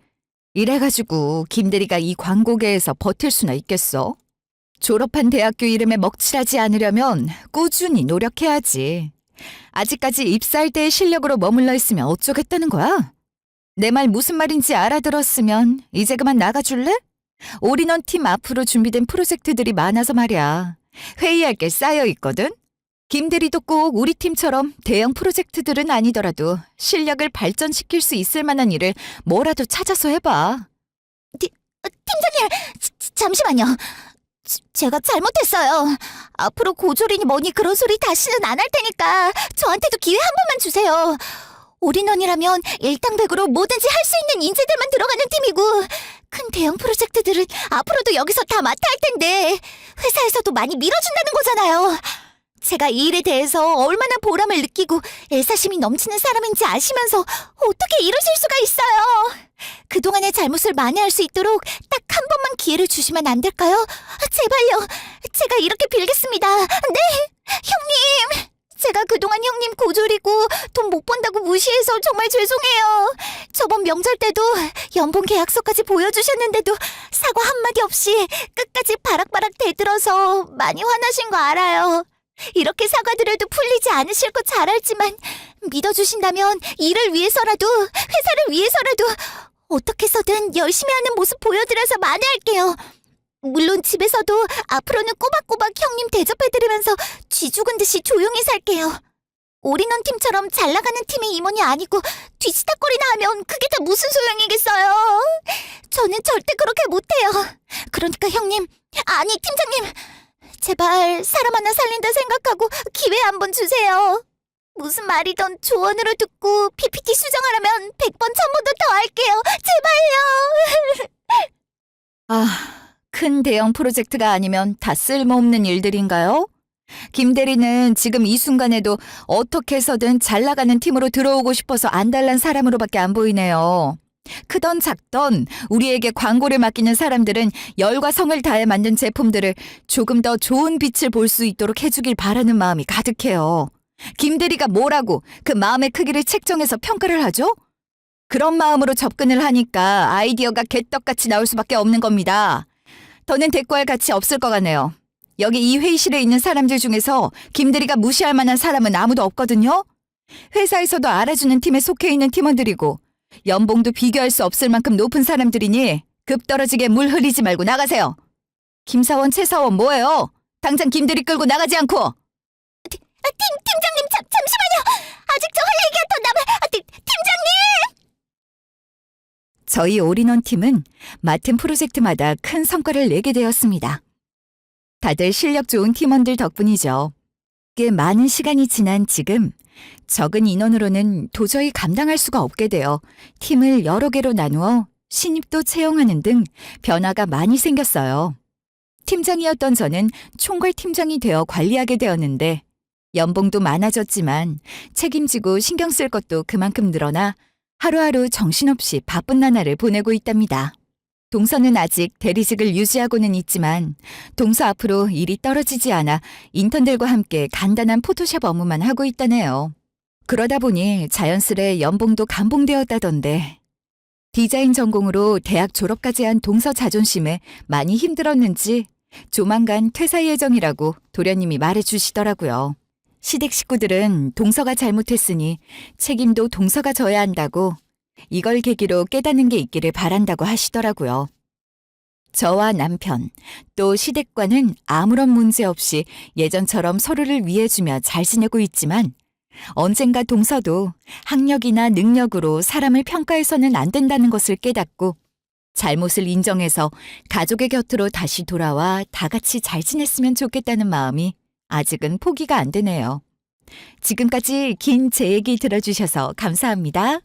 이래가지고 김 대리가 이 광고계에서 버틸 수나 있겠어? 졸업한 대학교 이름에 먹칠하지 않으려면 꾸준히 노력해야지. 아직까지 입사할 때의 실력으로 머물러 있으면 어쩌겠다는 거야? 내 말 무슨 말인지 알아들었으면 이제 그만 나가줄래? 올인원 팀 앞으로 준비된 프로젝트들이 많아서 말이야. 회의할 게 쌓여 있거든? 김 대리도 꼭 우리 팀처럼 대형 프로젝트들은 아니더라도 실력을 발전시킬 수 있을 만한 일을 뭐라도 찾아서 해봐. 팀장님, 잠시만요. 제가 잘못했어요. 앞으로 고졸이니 뭐니 그런 소리 다시는 안 할 테니까 저한테도 기회 한 번만 주세요. 올인원이라면 일당백으로 뭐든지 할 수 있는 인재들만 들어가는 팀이고 큰 대형 프로젝트들은 앞으로도 여기서 다 맡아 할 텐데 회사에서도 많이 밀어준다는 거잖아요. 제가 이 일에 대해서 얼마나 보람을 느끼고 애사심이 넘치는 사람인지 아시면서 어떻게 이러실 수가 있어요? 그동안의 잘못을 만회할 수 있도록 딱 한 번만 기회를 주시면 안 될까요? 제발요. 제가 이렇게 빌겠습니다. 네, 형님. 제가 그동안 형님 고졸이고 돈 못 번다고 무시해서 정말 죄송해요. 저번 명절 때도 연봉 계약서까지 보여주셨는데도 사과 한마디 없이 끝까지 바락바락 대들어서 많이 화나신 거 알아요. 이렇게 사과드려도 풀리지 않으실 거 잘 알지만 믿어주신다면 일을 위해서라도 회사를 위해서라도 어떻게 해서든 열심히 하는 모습 보여드려서 만회할게요. 물론 집에서도 앞으로는 꼬박꼬박 형님 대접해드리면서 쥐 죽은 듯이 조용히 살게요. 올인원 팀처럼 잘 나가는 팀의 임원이 아니고 뒤치다거리나 하면 그게 다 무슨 소용이겠어요. 저는 절대 그렇게 못해요. 그러니까 형님, 아니 팀장님, 제발 사람 하나 살린다 생각하고 기회 한번 주세요. 무슨 말이든 조언으로 듣고 PPT 수정하려면 100번 1000번도 더 할게요. 제발요. 아, 큰 대형 프로젝트가 아니면 다 쓸모없는 일들인가요? 김 대리는 지금 이 순간에도 어떻게 해서든 잘 나가는 팀으로 들어오고 싶어서 안달난 사람으로밖에 안 보이네요. 크던 작던 우리에게 광고를 맡기는 사람들은 열과 성을 다해 만든 제품들을 조금 더 좋은 빛을 볼 수 있도록 해주길 바라는 마음이 가득해요. 김 대리가 뭐라고 그 마음의 크기를 책정해서 평가를 하죠? 그런 마음으로 접근을 하니까 아이디어가 개떡같이 나올 수밖에 없는 겁니다. 더는 대꾸할 가치 없을 것 같네요. 여기 이 회의실에 있는 사람들 중에서 김 대리가 무시할 만한 사람은 아무도 없거든요. 회사에서도 알아주는 팀에 속해 있는 팀원들이고 연봉도 비교할 수 없을 만큼 높은 사람들이니 급 떨어지게 물 흘리지 말고 나가세요. 김사원, 최사원 뭐예요? 당장 김 대리 끌고 나가지 않고. 팀장님 잠시만요. 아직 저 할 얘기가 더 남아. 팀장님. 저희 올인원 팀은 맡은 프로젝트마다 큰 성과를 내게 되었습니다. 다들 실력 좋은 팀원들 덕분이죠. 꽤 많은 시간이 지난 지금 적은 인원으로는 도저히 감당할 수가 없게 되어 팀을 여러 개로 나누어 신입도 채용하는 등 변화가 많이 생겼어요. 팀장이었던 저는 총괄 팀장이 되어 관리하게 되었는데 연봉도 많아졌지만 책임지고 신경 쓸 것도 그만큼 늘어나 하루하루 정신없이 바쁜 나날을 보내고 있답니다. 동서는 아직 대리직을 유지하고는 있지만 동서 앞으로 일이 떨어지지 않아 인턴들과 함께 간단한 포토샵 업무만 하고 있다네요. 그러다 보니 자연스레 연봉도 감봉되었다던데 디자인 전공으로 대학 졸업까지 한 동서 자존심에 많이 힘들었는지 조만간 퇴사 예정이라고 도련님이 말해주시더라고요. 시댁 식구들은 동서가 잘못했으니 책임도 동서가 져야 한다고 이걸 계기로 깨닫는 게 있기를 바란다고 하시더라고요. 저와 남편, 또 시댁과는 아무런 문제 없이 예전처럼 서로를 위해주며 잘 지내고 있지만 언젠가 동서도 학력이나 능력으로 사람을 평가해서는 안 된다는 것을 깨닫고 잘못을 인정해서 가족의 곁으로 다시 돌아와 다 같이 잘 지냈으면 좋겠다는 마음이 아직은 포기가 안 되네요. 지금까지 긴 제 얘기 들어주셔서 감사합니다.